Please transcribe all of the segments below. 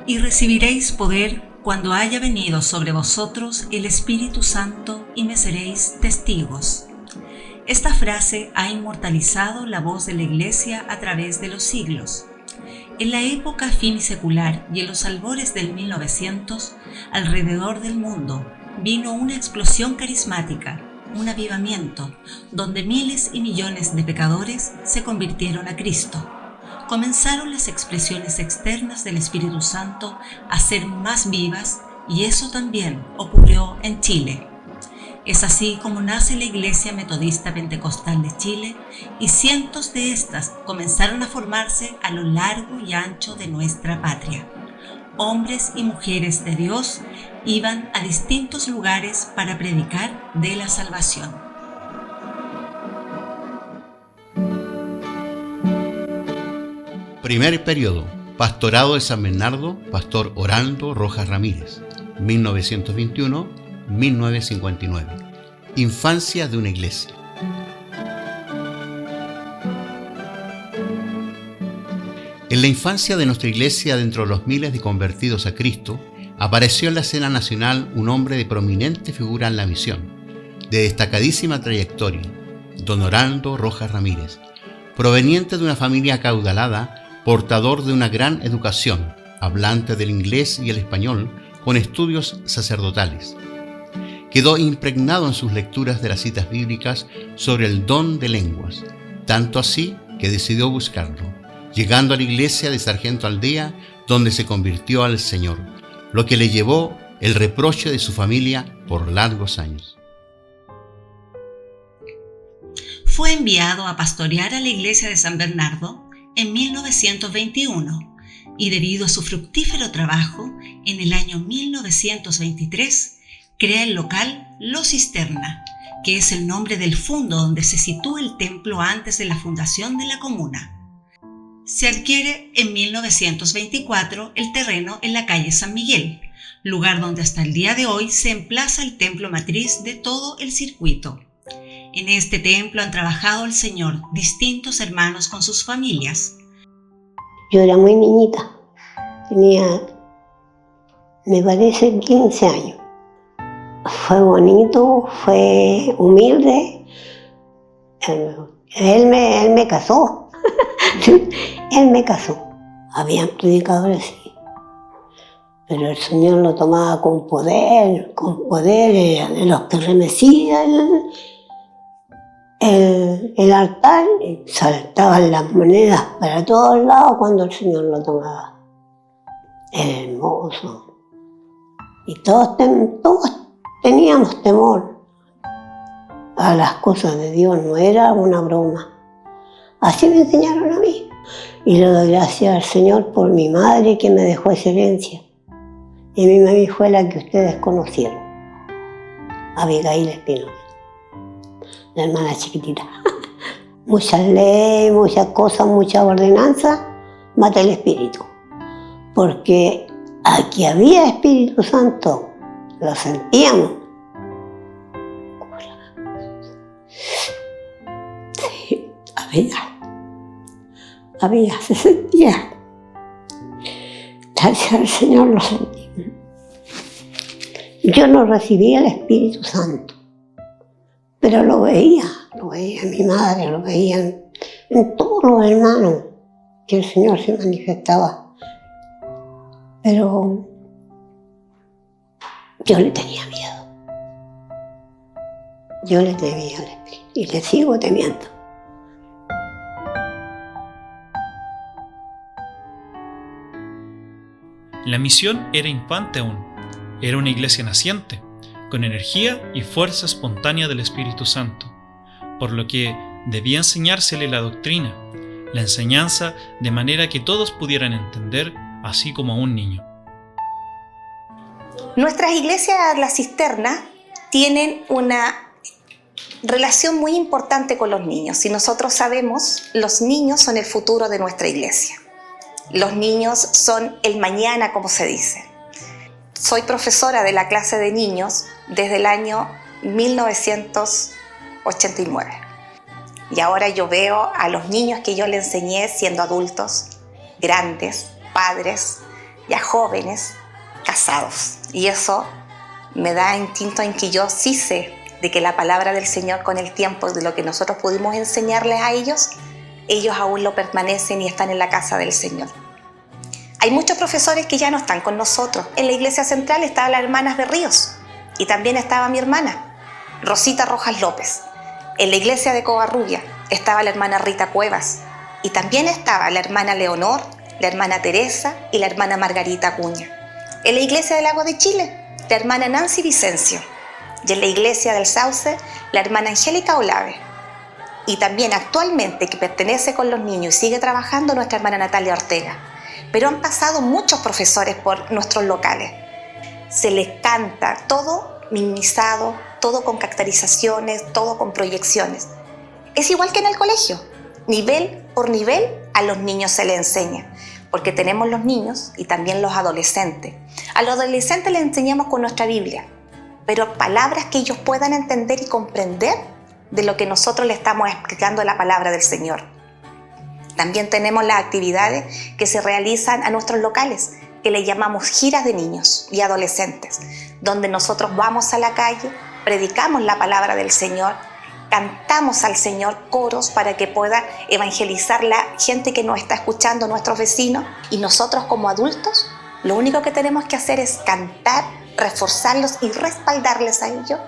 Y recibiréis poder cuando haya venido sobre vosotros el Espíritu Santo y me seréis testigos. Esta frase ha inmortalizado la voz de la Iglesia a través de los siglos. En la época finisecular y en los albores del 1900, alrededor del mundo vino una explosión carismática, un avivamiento, donde miles y millones de pecadores se convirtieron a Cristo. Comenzaron las expresiones externas del Espíritu Santo a ser más vivas y eso también ocurrió en Chile. Es así como nace la Iglesia Metodista Pentecostal de Chile y cientos de estas comenzaron a formarse a lo largo y ancho de nuestra patria. Hombres y mujeres de Dios iban a distintos lugares para predicar de la salvación. Primer periodo, Pastorado de San Bernardo, Pastor Orando Rojas Ramírez, 1921-1959. Infancia de una iglesia. En la infancia de nuestra iglesia, dentro de los miles de convertidos a Cristo, apareció en la escena nacional un hombre de prominente figura en la misión, de destacadísima trayectoria, don Orando Rojas Ramírez, proveniente de una familia acaudalada, portador de una gran educación, hablante del inglés y el español, con estudios sacerdotales. Quedó impregnado en sus lecturas de las citas bíblicas sobre el don de lenguas, tanto así que decidió buscarlo, llegando a la iglesia de Sargento Aldea, donde se convirtió al Señor, lo que le llevó el reproche de su familia por largos años. Fue enviado a pastorear a la iglesia de San Bernardo en 1921 y debido a su fructífero trabajo, en el año 1923 crea el local Lo Cisterna, que es el nombre del fundo donde se sitúa el templo antes de la fundación de la comuna. Se adquiere en 1924 el terreno en la calle San Miguel, lugar donde hasta el día de hoy se emplaza el templo matriz de todo el circuito. En este templo han trabajado el Señor distintos hermanos con sus familias. Yo era muy niñita, tenía, me parece, 15 años. Fue bonito, fue humilde. Él me casó. Él me casó. Habían predicadores, sí. Pero el Señor lo tomaba con poder, de los que remecía el altar, y saltaban las monedas para todos lados cuando el Señor lo tomaba. Era hermoso. Y todos teníamos temor a las cosas de Dios, no era una broma. Así me enseñaron a mí. Y le doy gracias al Señor por mi madre que me dejó esa herencia. Y mi mami fue la que ustedes conocieron, Abigail Espinosa, la hermana chiquitita. Muchas leyes, muchas cosas, muchas ordenanzas, mata el espíritu. Porque aquí había Espíritu Santo, lo sentíamos. Sí. se sentía. Gracias al Señor lo sentí. Yo no recibía el Espíritu Santo, pero lo veía en mi madre, lo veía en todos los hermanos, que el Señor se manifestaba. Pero yo le tenía miedo. Yo le temía al Espíritu y le sigo temiendo. La misión era infante aún. Era una iglesia naciente, con energía y fuerza espontánea del Espíritu Santo, por lo que debía enseñársele la doctrina, la enseñanza de manera que todos pudieran entender, así como a un niño. Nuestras iglesias La Cisterna tienen una relación muy importante con los niños. Si nosotros sabemos, los niños son el futuro de nuestra iglesia. Los niños son el mañana, como se dice. Soy profesora de la clase de niños desde el año 1989. Y ahora yo veo a los niños que yo le enseñé siendo adultos, grandes, padres, ya jóvenes, casados. Y eso me da instinto en que yo sí sé de que la palabra del Señor con el tiempo, de lo que nosotros pudimos enseñarles a ellos aún lo permanecen y están en la casa del Señor. Hay muchos profesores que ya no están con nosotros. En la iglesia central estaban las hermanas Berríos y también estaba mi hermana, Rosita Rojas López. En la iglesia de Covarrubia estaba la hermana Rita Cuevas y también estaba la hermana Leonor, la hermana Teresa y la hermana Margarita Acuña. En la iglesia del Lago de Chile, la hermana Nancy Vicencio. Y en la iglesia del Sauce, la hermana Angélica Olave. Y también actualmente, que pertenece con los niños y sigue trabajando, nuestra hermana Natalia Ortega. Pero han pasado muchos profesores por nuestros locales. Se les canta todo minimizado, todo con caracterizaciones, todo con proyecciones. Es igual que en el colegio. Nivel por nivel a los niños se les enseña. Porque tenemos los niños y también los adolescentes. A los adolescentes les enseñamos con nuestra Biblia, pero palabras que ellos puedan entender y comprender de lo que nosotros les estamos explicando en la palabra del Señor. También tenemos las actividades que se realizan a nuestros locales, que le llamamos giras de niños y adolescentes, donde nosotros vamos a la calle, predicamos la palabra del Señor, cantamos al Señor coros para que pueda evangelizar la gente que nos está escuchando, nuestros vecinos, y nosotros como adultos lo único que tenemos que hacer es cantar, reforzarlos y respaldarles a ellos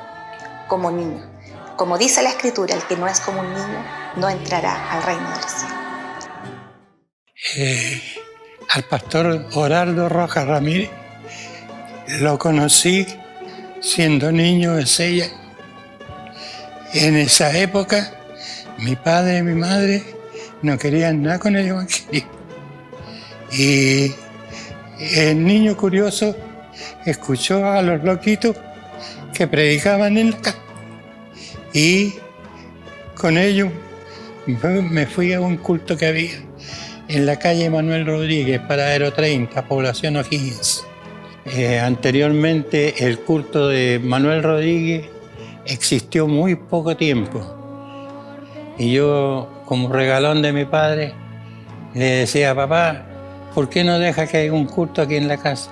como niños. Como dice la Escritura, el que no es como un niño no entrará al reino de los cielos. Al pastor Oraldo Rojas Ramírez lo conocí siendo niño de 6 años. En esa época mi padre y mi madre no querían nada con el evangelio. Y el niño curioso escuchó a los loquitos que predicaban en la calle. Y con ellos me fui a un culto que había en la calle Manuel Rodríguez, Paradero 30, población O'Higgins. Anteriormente el culto de Manuel Rodríguez existió muy poco tiempo. Y yo, como regalón de mi padre, le decía: papá, ¿por qué no deja que haya un culto aquí en la casa?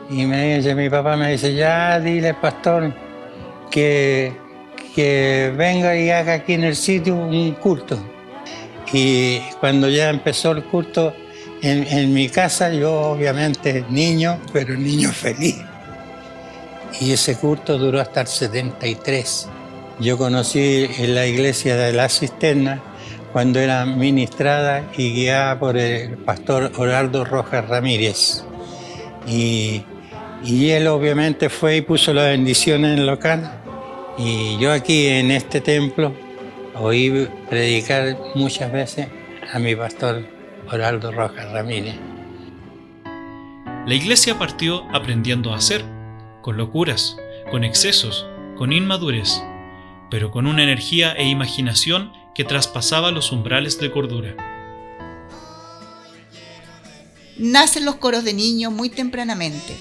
Y mi papá me dice: ya dile al pastor que venga y haga aquí en el sitio un culto. Y cuando ya empezó el culto en mi casa, yo obviamente niño, pero niño feliz. Y ese culto duró hasta el 73. Yo conocí en la iglesia de La Cisterna cuando era ministrada y guiada por el pastor Oraldo Rojas Ramírez. Y él obviamente fue y puso la bendición en el local. Y yo aquí en este templo oí predicar muchas veces a mi pastor Oraldo Rojas Ramírez. La iglesia partió aprendiendo a hacer, con locuras, con excesos, con inmadurez, pero con una energía e imaginación que traspasaba los umbrales de cordura. Nacen los coros de niños muy tempranamente,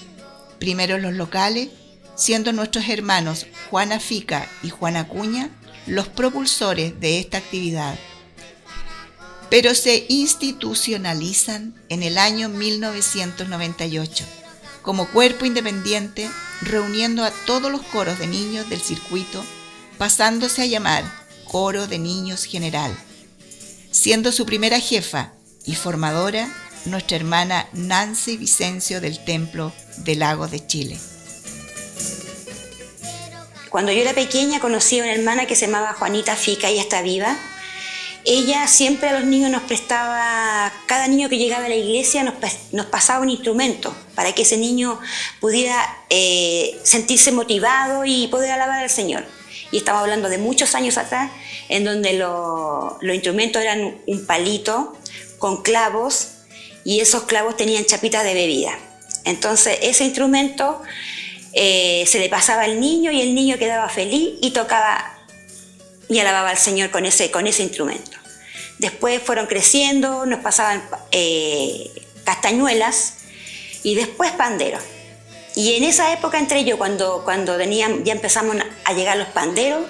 primero en los locales, siendo nuestros hermanos Juana Fica y Juana Acuña los propulsores de esta actividad. pero se institucionalizan en el año 1998 como cuerpo independiente, reuniendo a todos los coros de niños del circuito, pasándose a llamar Coro de Niños General, siendo su primera jefa y formadora nuestra hermana Nancy Vicencio del Templo de Lagos de Chile. Cuando yo era pequeña conocí a una hermana que se llamaba Juanita Fica, ella está viva. Ella siempre a los niños nos prestaba, cada niño que llegaba a la iglesia nos pasaba un instrumento para que ese niño pudiera sentirse motivado y poder alabar al Señor. Y estamos hablando de muchos años atrás, en donde los instrumentos eran un palito con clavos y esos clavos tenían chapitas de bebida. Entonces ese instrumento se le pasaba al niño y el niño quedaba feliz y tocaba y alababa al Señor con ese instrumento. Después fueron creciendo, nos pasaban castañuelas y después panderos. Y en esa época entré yo cuando ya empezamos a llegar los panderos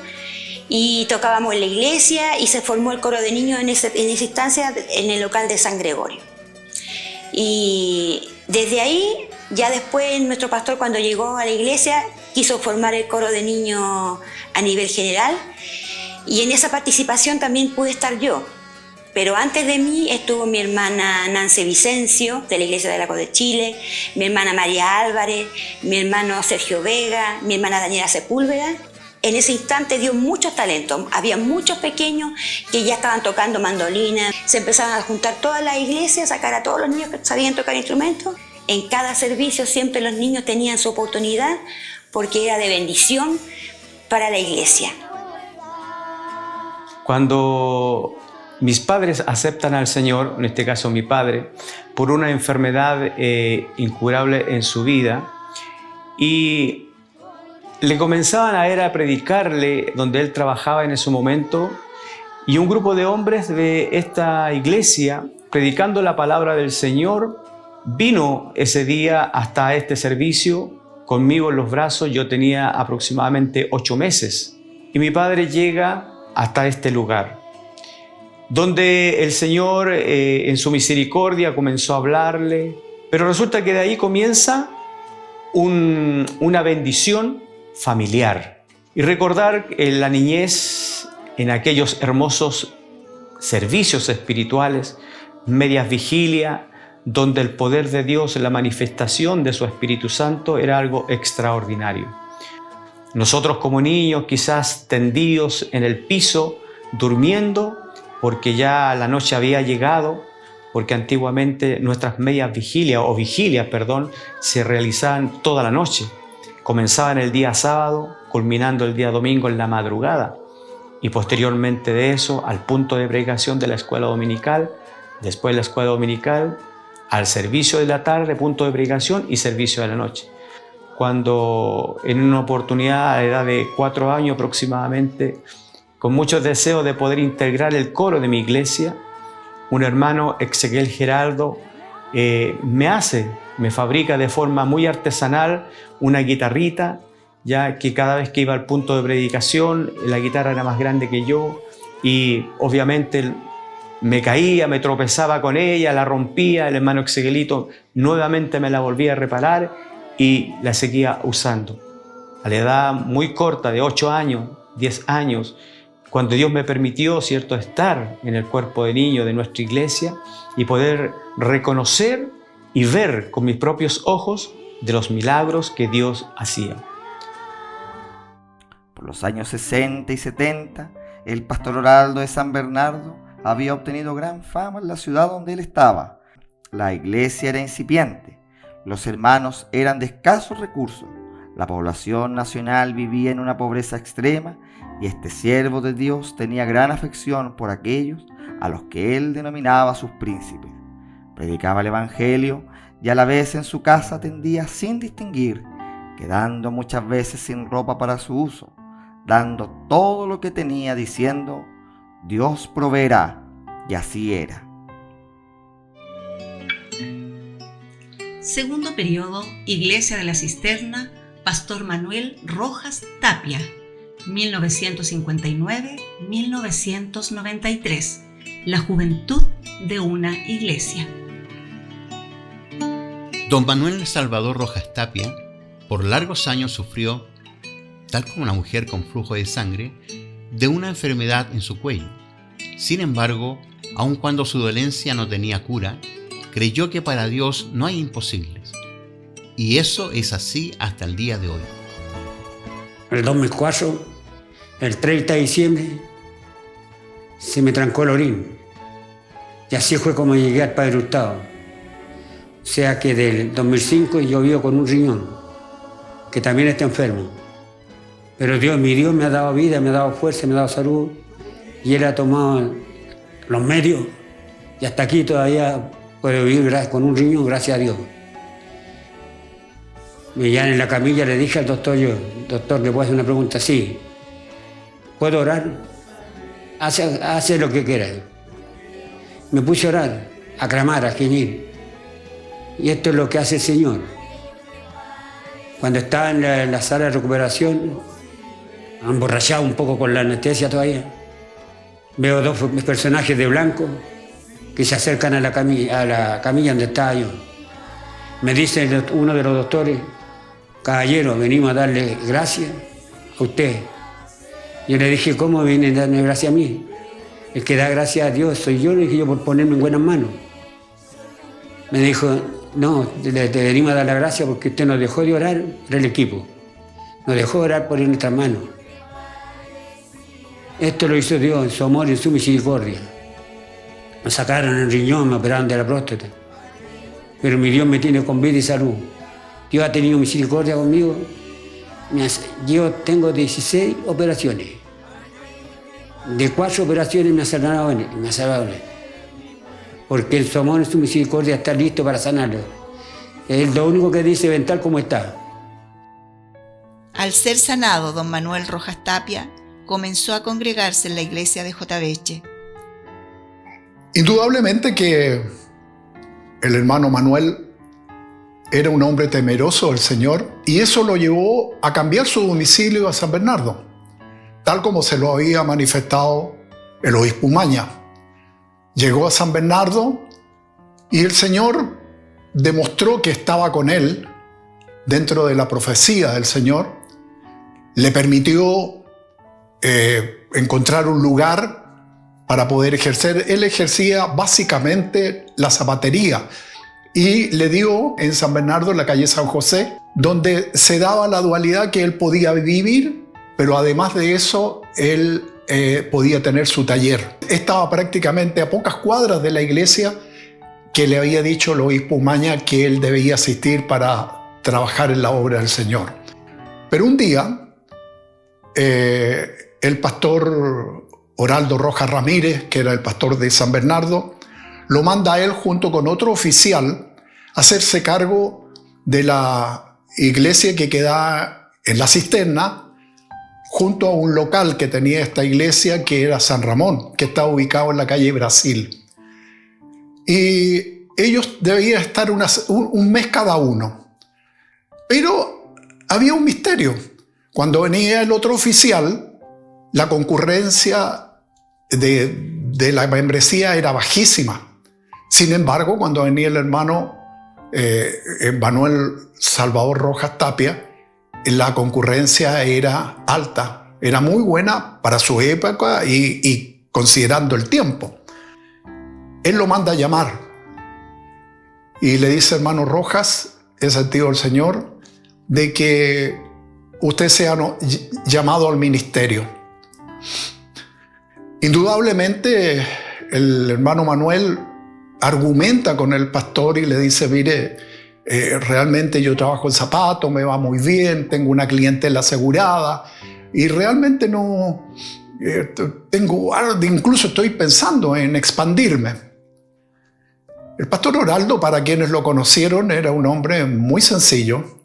y tocábamos en la iglesia y se formó el coro de niños en esa instancia en el local de San Gregorio. Y desde ahí, ya después nuestro pastor cuando llegó a la iglesia quiso formar el coro de niños a nivel general y en esa participación también pude estar yo. Pero antes de mí estuvo mi hermana Nancy Vicencio, de la Iglesia de Lagos de Chile, mi hermana María Álvarez, mi hermano Sergio Vega, mi hermana Daniela Sepúlveda. En ese instante dio muchos talentos. Había muchos pequeños que ya estaban tocando mandolina. Se empezaban a juntar toda la iglesia, a sacar a todos los niños que sabían tocar instrumentos. En cada servicio siempre los niños tenían su oportunidad porque era de bendición para la iglesia. Cuando mis padres aceptan al Señor, en este caso mi padre, por una enfermedad incurable en su vida, y le comenzaban a ir a predicarle donde él trabajaba en ese momento, y un grupo de hombres de esta iglesia, predicando la palabra del Señor, vino ese día hasta este servicio conmigo en los brazos. Yo tenía aproximadamente 8 meses, y mi padre llega hasta este lugar, donde el Señor en su misericordia comenzó a hablarle, pero resulta que de ahí comienza una bendición familiar. Y recordar en la niñez, en aquellos hermosos servicios espirituales, medias vigilias, donde el poder de Dios, la manifestación de su Espíritu Santo era algo extraordinario. Nosotros como niños quizás tendidos en el piso, durmiendo, porque ya la noche había llegado, porque antiguamente nuestras medias vigilias, se realizaban toda la noche. Comenzaban el día sábado, culminando el día domingo en la madrugada, y posteriormente de eso al punto de predicación de la escuela dominical, después de la escuela dominical, al servicio de la tarde, punto de predicación y servicio de la noche. Cuando en una oportunidad a la edad de 4 años aproximadamente, con muchos deseos de poder integrar el coro de mi iglesia, un hermano, Exequiel Geraldo, me fabrica de forma muy artesanal una guitarrita, ya que cada vez que iba al punto de predicación, la guitarra era más grande que yo y obviamente me caía, me tropezaba con ella, la rompía. El hermano Exequielito nuevamente me la volvía a reparar y la seguía usando. A la edad muy corta de 8 años, 10 años, cuando Dios me permitió, ¿cierto?, estar en el cuerpo de niño de nuestra iglesia y poder reconocer y ver con mis propios ojos de los milagros que Dios hacía. Por los años 60 y 70, el pastor Oraldo de San Bernardo había obtenido gran fama en la ciudad donde él estaba. La iglesia era incipiente, los hermanos eran de escasos recursos, la población nacional vivía en una pobreza extrema y este siervo de Dios tenía gran afección por aquellos a los que él denominaba sus príncipes. Predicaba el evangelio y a la vez en su casa atendía sin distinguir, quedando muchas veces sin ropa para su uso, dando todo lo que tenía diciendo: Dios proveerá, y así era. Segundo periodo, Iglesia de la Cisterna, Pastor Manuel Rojas Tapia, 1959-1993, la juventud de una iglesia. Don Manuel Salvador Rojas Tapia por largos años sufrió, tal como una mujer con flujo de sangre, de una enfermedad en su cuello. Sin embargo, aun cuando su dolencia no tenía cura, creyó que para Dios no hay imposibles. Y eso es así hasta el día de hoy. En el 2004, el 30 de diciembre, se me trancó el orín. Y así fue como llegué al Padre Hurtado. O sea que del 2005 yo vivo con un riñón, que también está enfermo. Pero mi Dios me ha dado vida, me ha dado fuerza, me ha dado salud. Y Él ha tomado los medios. Y hasta aquí todavía puedo vivir con un riñón, gracias a Dios. Y ya en la camilla le dije al doctor, doctor, ¿le puedo hacer una pregunta? Sí. ¿Puedo orar? Hace lo que quiera. Me puse a orar, a clamar, a gemir. Y esto es lo que hace el Señor. Cuando estaba en la sala de recuperación, emborrachado un poco con la anestesia todavía, veo dos personajes de blanco que se acercan a la camilla donde estaba yo. Me dice uno de los doctores: caballero, venimos a darle gracias a usted. Yo le dije: ¿cómo viene a darme gracias a mí? El que da gracias a Dios soy yo, le dije yo, por ponerme en buenas manos. Me dijo: no, te venimos a dar la gracia porque usted nos dejó de orar por el equipo. Nos dejó de orar por nuestras manos. Esto lo hizo Dios en su amor y en su misericordia. Me sacaron el riñón, me operaron de la próstata. Pero mi Dios me tiene con vida y salud. Dios ha tenido misericordia conmigo. Yo tengo 16 operaciones. De 4 operaciones me ha salvado. Porque en su amor y su misericordia está listo para sanarlo. Es lo único que dice, ven tal como está. Al ser sanado, don Manuel Rojas Tapia comenzó a congregarse en la iglesia de Jotaveche. Indudablemente que el hermano Manuel era un hombre temeroso del Señor y eso lo llevó a cambiar su domicilio a San Bernardo, tal como se lo había manifestado el obispo Umaña. Llegó a San Bernardo y el Señor demostró que estaba con él dentro de la profecía del Señor. Le permitió encontrar un lugar para poder ejercer. Él ejercía básicamente la zapatería y le dio en San Bernardo, en la calle San José, donde se daba la dualidad que él podía vivir, pero además de eso, él podía tener su taller. Estaba prácticamente a pocas cuadras de la iglesia que le había dicho el obispo Umaña que él debía asistir para trabajar en la obra del Señor. Pero un día, el pastor Oraldo Rojas Ramírez, que era el pastor de San Bernardo, lo manda a él junto con otro oficial a hacerse cargo de la iglesia que queda en la cisterna, junto a un local que tenía esta iglesia que era San Ramón, que estaba ubicado en la calle Brasil. Y ellos debían estar un mes cada uno. Pero había un misterio. Cuando venía el otro oficial, la concurrencia de la membresía era bajísima. Sin embargo, cuando venía el hermano Manuel Salvador Rojas Tapia, la concurrencia era alta, era muy buena para su época y considerando el tiempo. Él lo manda a llamar y le dice: hermano Rojas, he sentido el Señor de que usted sea llamado al ministerio. Indudablemente el hermano Manuel argumenta con el pastor y le dice: mire, realmente yo trabajo en zapatos, me va muy bien, tengo una clientela asegurada y realmente no incluso estoy pensando en expandirme. El pastor Oraldo, para quienes lo conocieron, era un hombre muy sencillo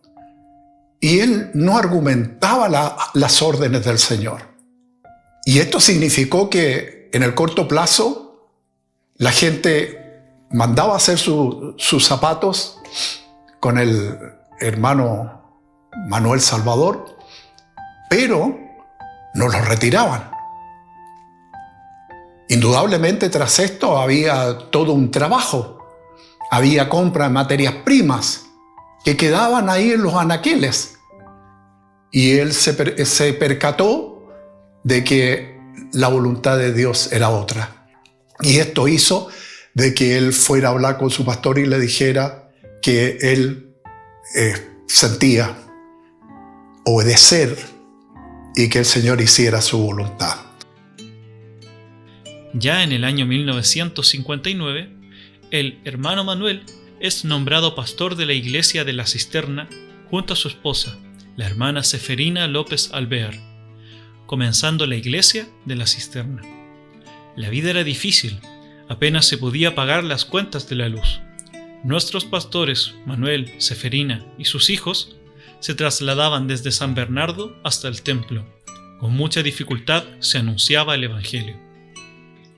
y él no argumentaba las órdenes del Señor. Y esto significó que en el corto plazo la gente mandaba a hacer sus zapatos con el hermano Manuel Salvador, pero no los retiraban. Indudablemente tras esto había todo un trabajo. Había compra de materias primas que quedaban ahí en los anaqueles. Y él se percató de que la voluntad de Dios era otra. Y esto hizo de que él fuera a hablar con su pastor y le dijera que él sentía obedecer y que el Señor hiciera su voluntad. Ya en el año 1959, el hermano Manuel es nombrado pastor de la iglesia de La Cisterna junto a su esposa, la hermana Seferina López Alvear, comenzando la iglesia de La Cisterna. La vida era difícil, apenas se podía pagar las cuentas de la luz. Nuestros pastores, Manuel, Seferina y sus hijos, se trasladaban desde San Bernardo hasta el templo. Con mucha dificultad se anunciaba el Evangelio.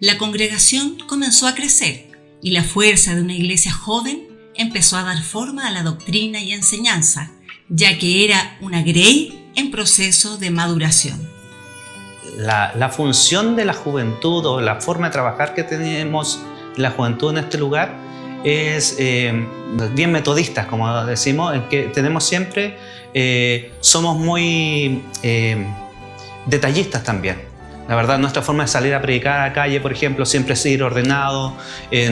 La congregación comenzó a crecer y la fuerza de una iglesia joven empezó a dar forma a la doctrina y enseñanza, ya que era una grey en proceso de maduración. La función de la juventud o la forma de trabajar que tenemos la juventud en este lugar es bien metodista, como decimos, en que tenemos siempre, somos muy detallistas también. La verdad, nuestra forma de salir a predicar a la calle, por ejemplo, siempre es ir ordenado.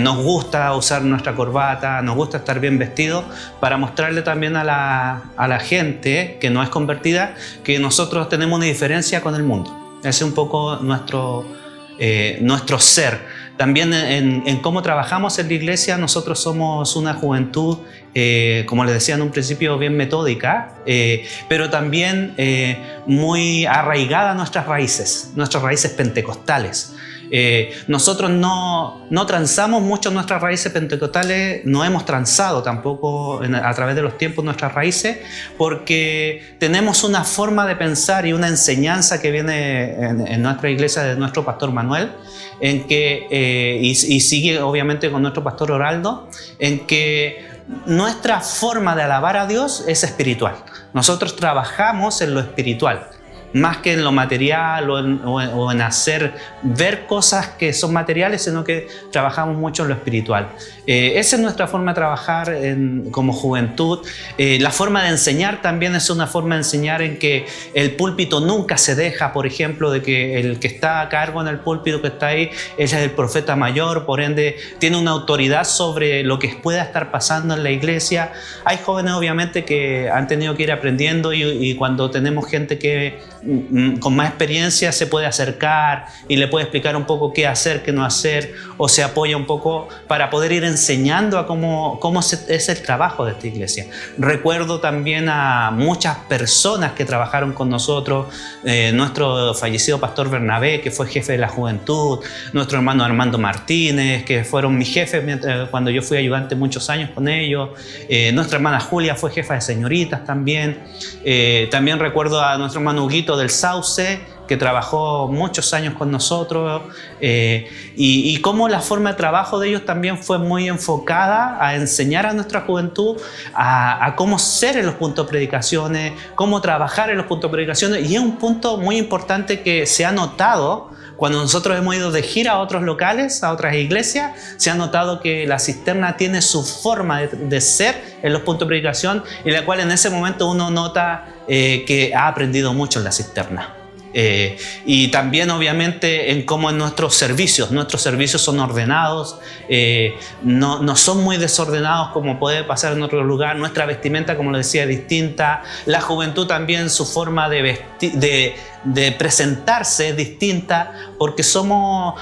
Nos gusta usar nuestra corbata, nos gusta estar bien vestidos para mostrarle también a la gente que no es convertida que nosotros tenemos una diferencia con el mundo. Ese es un poco nuestro ser. También en cómo trabajamos en la iglesia, nosotros somos una juventud, como les decía en un principio, bien metódica, pero también muy arraigada a nuestras raíces pentecostales. Nosotros no transamos mucho nuestras raíces pentecostales, no hemos transado tampoco a través de los tiempos nuestras raíces, porque tenemos una forma de pensar y una enseñanza que viene en nuestra iglesia de nuestro pastor Manuel, en que, y sigue obviamente con nuestro pastor Oraldo, en que nuestra forma de alabar a Dios es espiritual. Nosotros trabajamos en lo espiritual, más que en lo material o en hacer ver cosas que son materiales, sino que trabajamos mucho en lo espiritual. Esa es nuestra forma de trabajar como juventud. La forma de enseñar también es una forma de enseñar en que el púlpito nunca se deja, por ejemplo, de que el que está a cargo en el púlpito que está ahí es el profeta mayor, por ende tiene una autoridad sobre lo que pueda estar pasando en la iglesia. Hay jóvenes obviamente que han tenido que ir aprendiendo y cuando tenemos gente que con más experiencia se puede acercar y le puede explicar un poco qué hacer, qué no hacer, o se apoya un poco para poder ir enseñando a cómo es el trabajo de esta iglesia. Recuerdo también a muchas personas que trabajaron con nosotros, nuestro fallecido pastor Bernabé, que fue jefe de la juventud, nuestro hermano Armando Martínez, que fueron mis jefes cuando yo fui ayudante muchos años con ellos, nuestra hermana Julia fue jefa de señoritas también, también recuerdo a nuestro hermano Huguito del Sauce, que trabajó muchos años con nosotros, y cómo la forma de trabajo de ellos también fue muy enfocada a enseñar a nuestra juventud a cómo ser en los puntos de predicaciones, cómo trabajar en los puntos de predicaciones, y es un punto muy importante que se ha notado cuando nosotros hemos ido de gira a otros locales, a otras iglesias. Se ha notado que la cisterna tiene su forma de ser en los puntos de predicación, en la cual en ese momento uno nota que ha aprendido mucho en la cisterna. Y también obviamente en cómo en nuestros servicios son ordenados, no son muy desordenados como puede pasar en otro lugar. Nuestra vestimenta, como lo decía, es distinta. La juventud también, su forma de presentarse es distinta, porque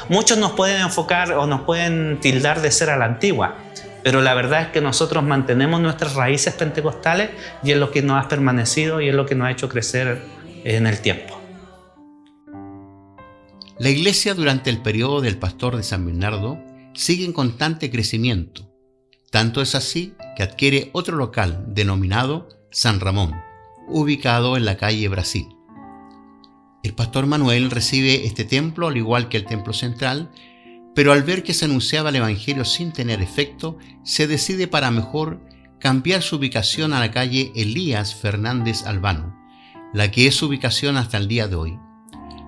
muchos nos pueden enfocar o nos pueden tildar de ser a la antigua, pero la verdad es que nosotros mantenemos nuestras raíces pentecostales, y es lo que nos ha permanecido y es lo que nos ha hecho crecer en el tiempo. La iglesia durante el periodo del pastor de San Bernardo sigue en constante crecimiento. Tanto es así que adquiere otro local denominado San Ramón, ubicado en la calle Brasil. El pastor Manuel recibe este templo al igual que el templo central, pero al ver que se anunciaba el evangelio sin tener efecto, se decide para mejor cambiar su ubicación a la calle Elías Fernández Albano, la que es su ubicación hasta el día de hoy.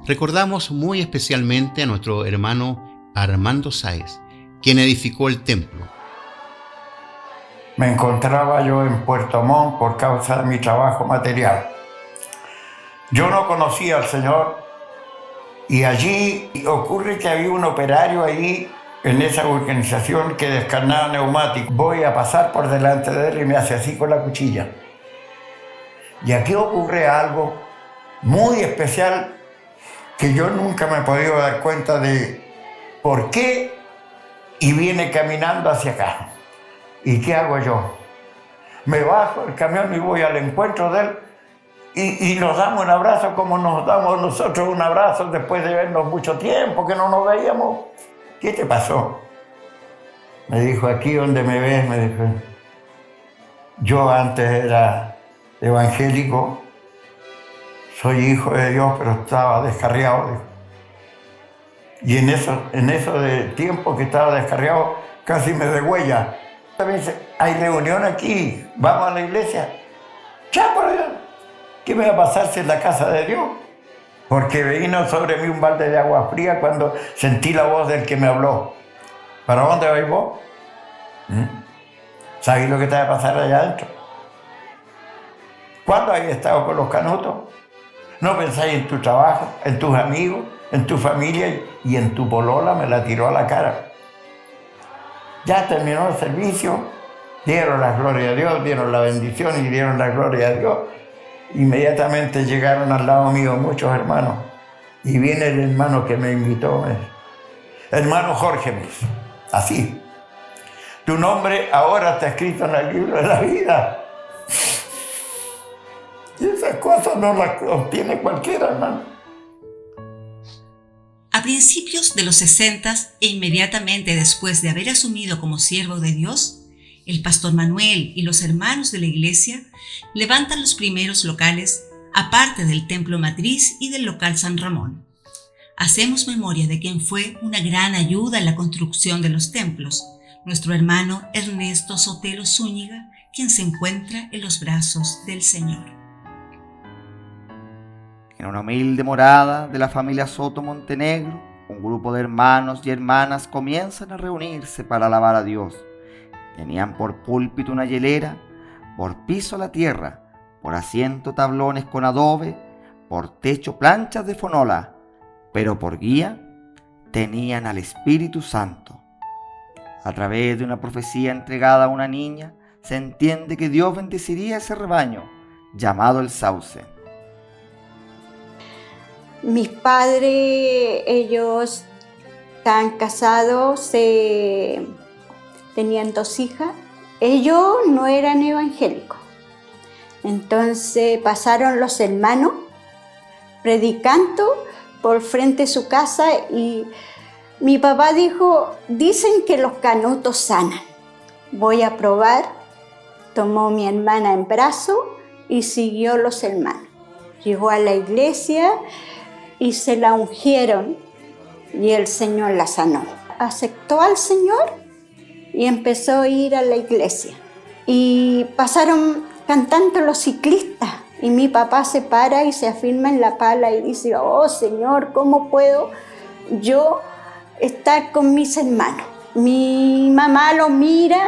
Recordamos muy especialmente a nuestro hermano Armando Sáez, quien edificó el templo. Me encontraba yo en Puerto Montt por causa de mi trabajo material. Yo no conocía al Señor y allí ocurre que había un operario ahí en esa organización que descarnaba neumáticos. Voy a pasar por delante de él y me hace así con la cuchilla. Y aquí ocurre algo muy especial que yo nunca me he podido dar cuenta de por qué, y viene caminando hacia acá. ¿Y qué hago yo? Me bajo del camión y voy al encuentro de él y nos damos un abrazo como nos damos nosotros un abrazo después de vernos mucho tiempo que no nos veíamos. ¿Qué te pasó? Me dijo, aquí donde me ves, me dijo, yo antes era evangélico, soy hijo de Dios, pero estaba descarriado. Dijo. Y en eso de tiempo que estaba descarriado, casi me degüella. También dice, hay reunión aquí, vamos a la iglesia. ¡Ya por Dios! ¿Qué me va a pasar si es la casa de Dios? Porque vino sobre mí un balde de agua fría cuando sentí la voz del que me habló. ¿Para dónde vais vos? ¿Sabéis lo que te va a pasar allá adentro? ¿Cuándo has estado con los canutos? ¿No pensáis en tu trabajo, en tus amigos, en tu familia y en tu polola? Me la tiró a la cara. Ya terminó el servicio, dieron la gloria a Dios, dieron la bendición y dieron la gloria a Dios. Inmediatamente llegaron al lado mío muchos hermanos. Y viene el hermano que me invitó. Hermano Jorge, me dice, así. Tu nombre ahora está escrito en el libro de la vida. Y esas cosas no las obtiene cualquiera, hermano. A principios de los 60 e inmediatamente después de haber asumido como siervo de Dios, el pastor Manuel y los hermanos de la iglesia levantan los primeros locales, aparte del templo matriz y del local San Ramón. Hacemos memoria de quien fue una gran ayuda en la construcción de los templos, nuestro hermano Ernesto Sotelo Zúñiga, quien se encuentra en los brazos del Señor. En una humilde morada de la familia Soto Montenegro, un grupo de hermanos y hermanas comienzan a reunirse para alabar a Dios. Tenían por púlpito una hielera, por piso la tierra, por asiento tablones con adobe, por techo planchas de fonola, pero por guía tenían al Espíritu Santo. A través de una profecía entregada a una niña, se entiende que Dios bendeciría ese rebaño, llamado el Sauce. Mis padres, ellos estaban casados, tenían 2 hijas. Ellos no eran evangélicos. Entonces pasaron los hermanos predicando por frente de su casa y mi papá dijo, dicen que los canutos sanan. Voy a probar. Tomó a mi hermana en brazo y siguió los hermanos. Llegó a la iglesia y se la ungieron y el Señor la sanó. Aceptó al Señor y empezó a ir a la iglesia. Y pasaron cantando los ciclistas y mi papá se para y se afirma en la pala y dice, oh Señor, ¿cómo puedo yo estar con mis hermanos? Mi mamá lo mira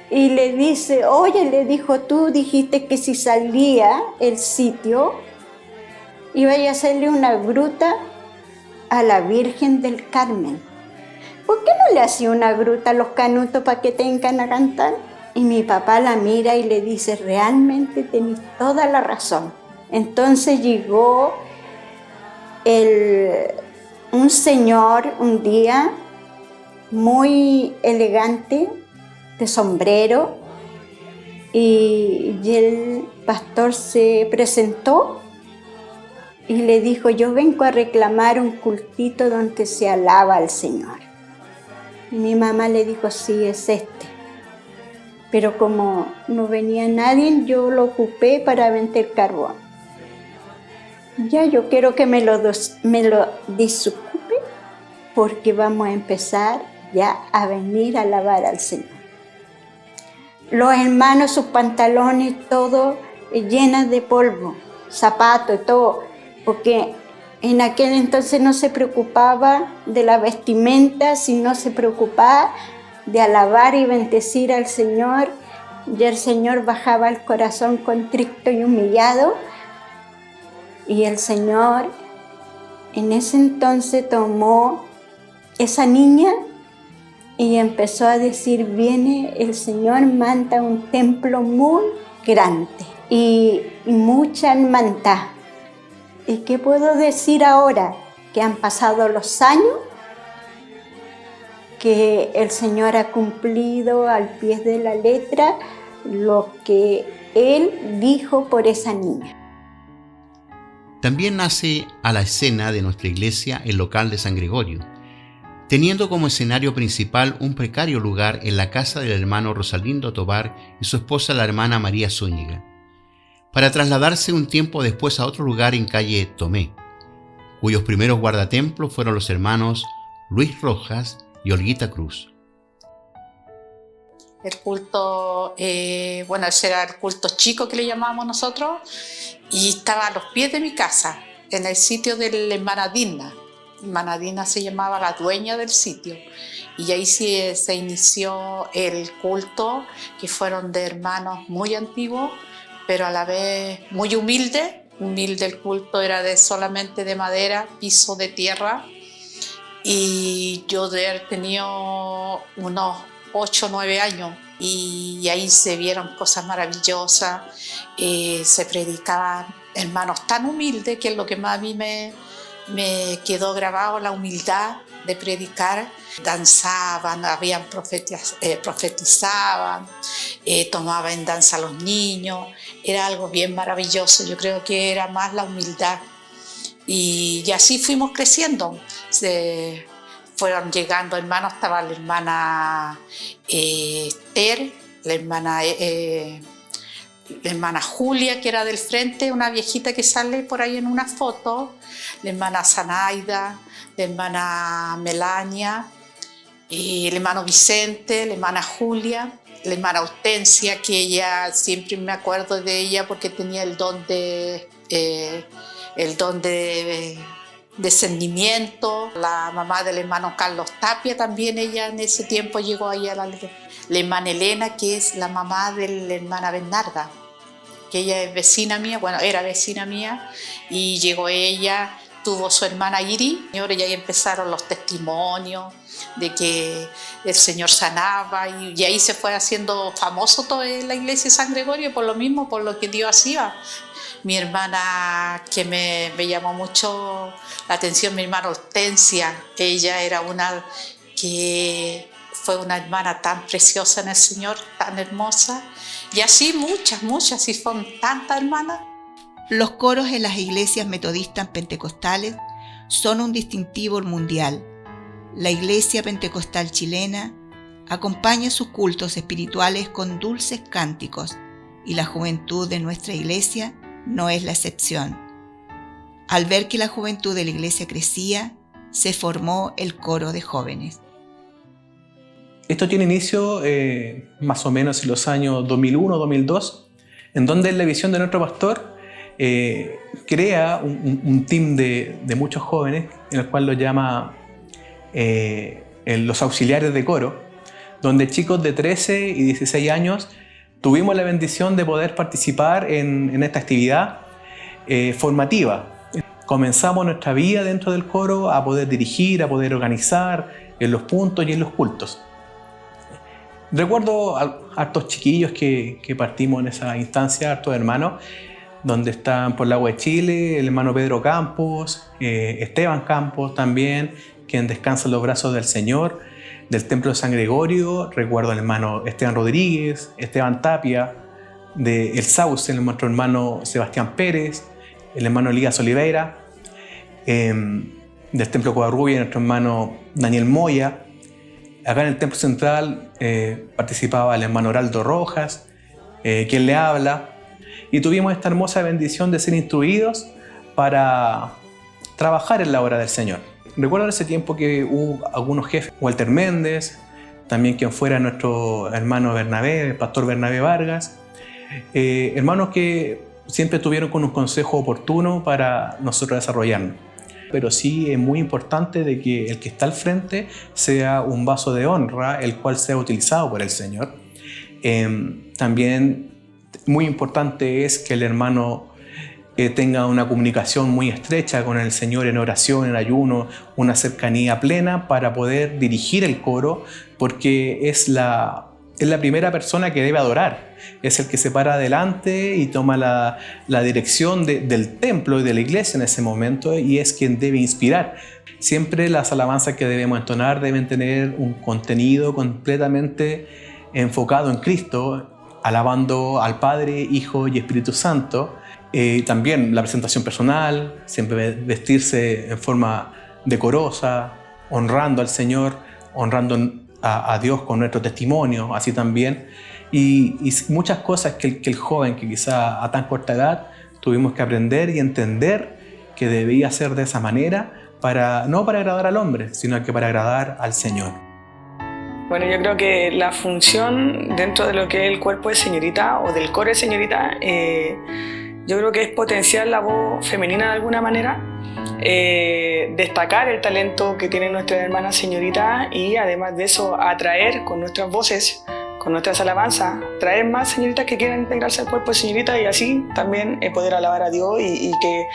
y le dice, oye, le dijo, tú dijiste que si salía el sitio iba a hacerle una gruta a la Virgen del Carmen. ¿Por qué no le hacía una gruta a los canutos para que tengan a cantar? Y mi papá la mira y le dice, realmente tenés toda la razón. Entonces llegó un señor un día muy elegante, de sombrero, y el pastor se presentó y le dijo, yo vengo a reclamar un cultito donde se alaba al Señor. Y mi mamá le dijo, sí, es este. Pero como no venía nadie, yo lo ocupé para vender carbón. Ya yo quiero que me lo desocupe porque vamos a empezar ya a venir a alabar al Señor. Los hermanos, sus pantalones, todo llenas de polvo, zapatos y todo, porque En aquel entonces no se preocupaba de la vestimenta, sino se preocupaba de alabar y bendecir al Señor. Y el Señor bajaba el corazón contrito y humillado. Y el Señor en ese entonces tomó esa niña y empezó a decir: viene el Señor, manda un templo muy grande y mucha hermandad. ¿Y qué puedo decir ahora? Que han pasado los años, que el Señor ha cumplido al pie de la letra lo que Él dijo por esa niña. También nace a la escena de nuestra iglesia el local de San Gregorio, teniendo como escenario principal un precario lugar en la casa del hermano Rosalindo Tobar y su esposa la hermana María Zúñiga, para trasladarse un tiempo después a otro lugar en calle Tomé, cuyos primeros guardatemplos fueron los hermanos Luis Rojas y Olguita Cruz. El culto, ese era el culto chico que le llamábamos nosotros, y estaba a los pies de mi casa, en el sitio de la hermana Dina. Hermana Dina se llamaba la dueña del sitio, y ahí sí se inició el culto, que fueron de hermanos muy antiguos, pero a la vez muy humilde. Humilde el culto, era solamente de madera, piso de tierra, y yo de haber tenido unos 8 o 9 años, y ahí se vieron cosas maravillosas. Se predicaban hermanos tan humildes, que es lo que más a mí me quedó grabado, la humildad de predicar. Danzaban, profetizaban, tomaban en danza a los niños. Era algo bien maravilloso. Yo creo que era más la humildad, y así fuimos creciendo. Fueron llegando hermanos, estaba la hermana Esther, la hermana Julia, que era del frente, una viejita que sale por ahí en una foto, la hermana Zanaida, la hermana Melania, el hermano Vicente, la hermana Julia, la hermana Hortensia, que ella, siempre me acuerdo de ella porque tenía el don de discernimiento. La mamá del hermano Carlos Tapia también, ella en ese tiempo llegó ahí a la hermana Elena, que es la mamá de la hermana Bernarda, que ella es vecina mía, era vecina mía, y llegó ella, tuvo su hermana Iri, y ahí empezaron los testimonios de que el Señor sanaba, y ahí se fue haciendo famoso toda la iglesia de San Gregorio por lo mismo, por lo que Dios hacía. Mi hermana, que me llamó mucho la atención, mi hermana Hortensia, ella era que fue una hermana tan preciosa en el Señor, tan hermosa, y así muchas, y son tantas hermanas. Los coros en las iglesias metodistas pentecostales son un distintivo mundial. La Iglesia Pentecostal chilena acompaña sus cultos espirituales con dulces cánticos, y la juventud de nuestra iglesia no es la excepción. Al ver que la juventud de la iglesia crecía, se formó el coro de jóvenes. Esto tiene inicio más o menos en los años 2001-2002, en donde en la visión de nuestro pastor crea un team de muchos jóvenes, en el cual lo llama los auxiliares de coro, donde chicos de 13 y 16 años tuvimos la bendición de poder participar en esta actividad formativa. Comenzamos nuestra vida dentro del coro a poder dirigir, a poder organizar en los puntos y en los cultos. Recuerdo hartos chiquillos que partimos en esa instancia, hartos hermanos, donde están por el Agua de Chile, el hermano Pedro Campos, Esteban Campos también, quien descansa en los brazos del Señor, del Templo de San Gregorio. Recuerdo al hermano Esteban Rodríguez, Esteban Tapia, de El Sauce, nuestro hermano Sebastián Pérez, el hermano Elías Oliveira, del Templo Covarrubia, nuestro hermano Daniel Moya. Acá en el Templo Central participaba el hermano Heraldo Rojas, quien le habla, y tuvimos esta hermosa bendición de ser instruidos para trabajar en la obra del Señor. Recuerdo en ese tiempo que hubo algunos jefes, Walter Méndez, también quien fuera nuestro hermano Bernabé, el pastor Bernabé Vargas, hermanos que siempre tuvieron con un consejo oportuno para nosotros desarrollarnos. pero sí es muy importante de que el que está al frente sea un vaso de honra, el cual sea utilizado por el Señor. También muy importante es que el hermano tenga una comunicación muy estrecha con el Señor en oración, en ayuno, una cercanía plena para poder dirigir el coro, porque es la primera persona que debe adorar. Es el que se para adelante y toma la dirección del templo y de la iglesia en ese momento, y es quien debe inspirar. Siempre las alabanzas que debemos entonar deben tener un contenido completamente enfocado en Cristo, alabando al Padre, Hijo y Espíritu Santo. También la presentación personal, siempre vestirse en forma decorosa, honrando al Señor, honrando a Dios con nuestro testimonio, así también. Y muchas cosas que el joven, que quizá a tan corta edad, tuvimos que aprender y entender que debía ser de esa manera, no para agradar al hombre, sino que para agradar al Señor. Bueno, yo creo que la función dentro de lo que es el cuerpo de señorita o del coro de señorita, yo creo que es potenciar la voz femenina de alguna manera, destacar el talento que tienen nuestras hermanas señoritas y además de eso atraer con nuestras voces, con nuestras alabanzas, traer más señoritas que quieran integrarse al cuerpo de señoritas y así también poder alabar a Dios y que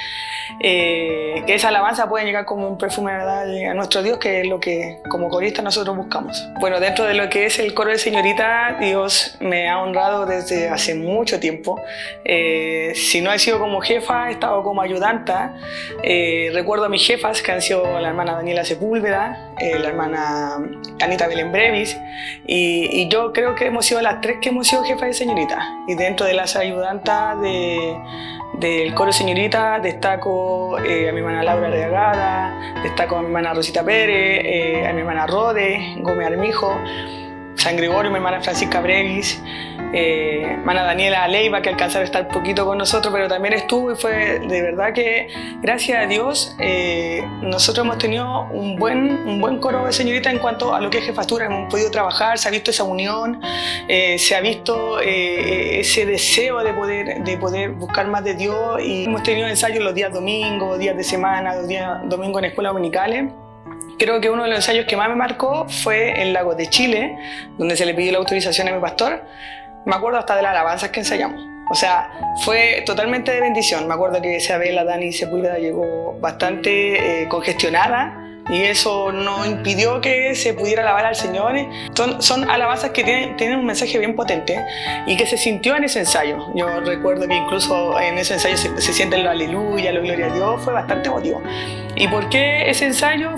esa alabanza pueda llegar como un perfume agradable a nuestro Dios, que es lo que como coristas nosotros buscamos. Bueno, dentro de lo que es el coro de señoritas, Dios me ha honrado desde hace mucho tiempo. Si no he sido como jefa, he estado como ayudanta. Recuerdo a mis jefas, que han sido la hermana Daniela Sepúlveda, la hermana Anita Belén Brevis, y yo creo que hemos sido las tres que hemos sido jefas de señoritas. Y dentro de las ayudantas del coro de señoritas destaco a mi hermana Laura Reagada, destaco a mi hermana Rosita Pérez, a mi hermana Rode Gómez Armijo, San Gregorio, mi hermana Francisca Brevis, hermana Daniela Leiva, que alcanzaron a estar poquito con nosotros, pero también estuvo, y fue de verdad que gracias a Dios nosotros hemos tenido un buen coro de señoritas en cuanto a lo que es jefatura. Hemos podido trabajar, se ha visto esa unión, se ha visto ese deseo de poder buscar más de Dios, y hemos tenido ensayos los días domingos, días de semana, los días domingos en escuelas dominicales. Creo que uno de los ensayos que más me marcó fue en Lagos de Chile, donde se le pidió la autorización a mi pastor. Me acuerdo hasta de las alabanzas que ensayamos. O sea, fue totalmente de bendición. Me acuerdo que la Dani Sepúlveda llegó bastante congestionada, y eso no impidió que se pudiera alabar al Señor. Son alabanzas que tienen un mensaje bien potente y que se sintió en ese ensayo. Yo recuerdo que incluso en ese ensayo se siente el aleluya, la gloria a Dios, fue bastante emotivo. ¿Y por qué ese ensayo?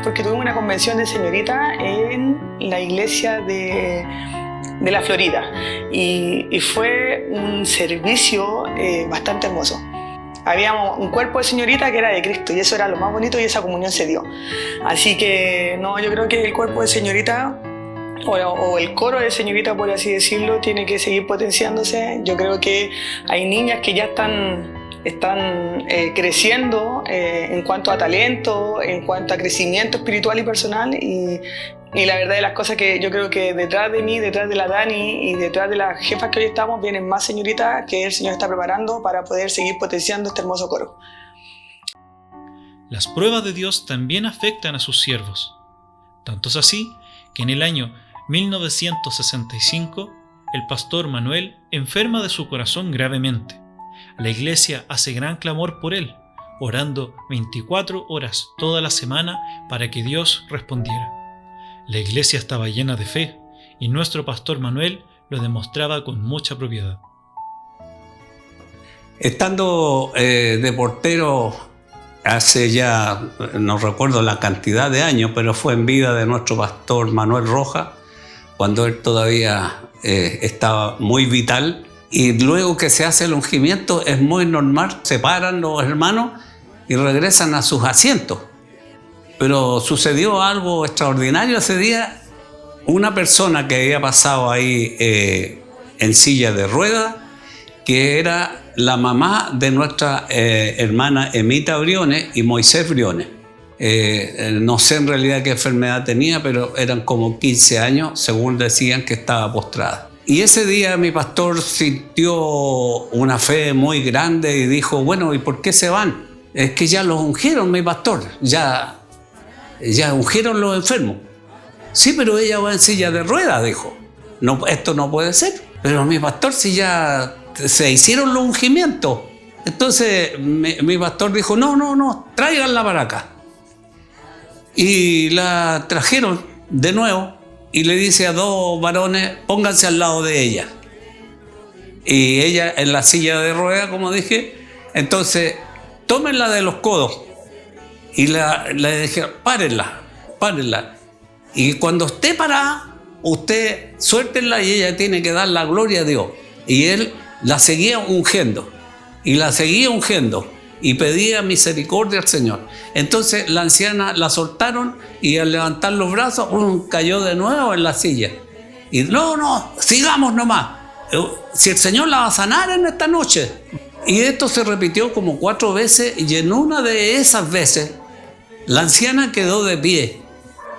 Porque tuvimos una convención de señorita en la iglesia de la Florida, y fue un servicio bastante hermoso. Habíamos un cuerpo de señorita que era de Cristo, y eso era lo más bonito, y esa comunión se dio. Así que yo creo que el cuerpo de señorita o el coro de señorita, por así decirlo, tiene que seguir potenciándose. Yo creo que hay niñas que ya están creciendo en cuanto a talento, en cuanto a crecimiento espiritual y personal, y la verdad de las cosas que yo creo que detrás de mí, detrás de la Dani y detrás de las jefas que hoy estamos, vienen más señoritas que el Señor está preparando para poder seguir potenciando este hermoso coro. Las pruebas de Dios también afectan a sus siervos. Tanto es así que en el año 1965 el pastor Manuel enferma de su corazón gravemente. La iglesia hace gran clamor por él, orando 24 horas toda la semana para que Dios respondiera. La iglesia estaba llena de fe, y nuestro pastor Manuel lo demostraba con mucha propiedad. Estando de portero hace ya, no recuerdo la cantidad de años, pero fue en vida de nuestro pastor Manuel Rojas, cuando él todavía estaba muy vital, y luego que se hace el ungimiento es muy normal, se paran los hermanos y regresan a sus asientos. Pero sucedió algo extraordinario ese día. Una persona que había pasado ahí en silla de ruedas, que era la mamá de nuestra hermana Emita Briones y Moisés Briones. No sé en realidad qué enfermedad tenía, pero eran como 15 años, según decían, que estaba postrada. Y ese día mi pastor sintió una fe muy grande y dijo, bueno, ¿y por qué se van? es que ya los ungieron, mi pastor, ya ungieron los enfermos. Sí, pero ella va en silla de ruedas, dijo. No, esto no puede ser. Pero mi pastor, si ya se hicieron los ungimientos. Entonces mi pastor dijo, no, tráiganla para acá. Y la trajeron de nuevo y le dice a dos varones, pónganse al lado de ella. Y ella en la silla de ruedas, como dije, entonces tómenla de los codos. Y le dije, párenla. Y cuando esté parada, usted suéltenla y ella tiene que dar la gloria a Dios. Y él la seguía ungiendo. Y pedía misericordia al Señor. Entonces la anciana la soltaron y al levantar los brazos, cayó de nuevo en la silla. Y no, sigamos nomás. Si el Señor la va a sanar en esta noche. Y esto se repitió como 4 veces y en una de esas veces la anciana quedó de pie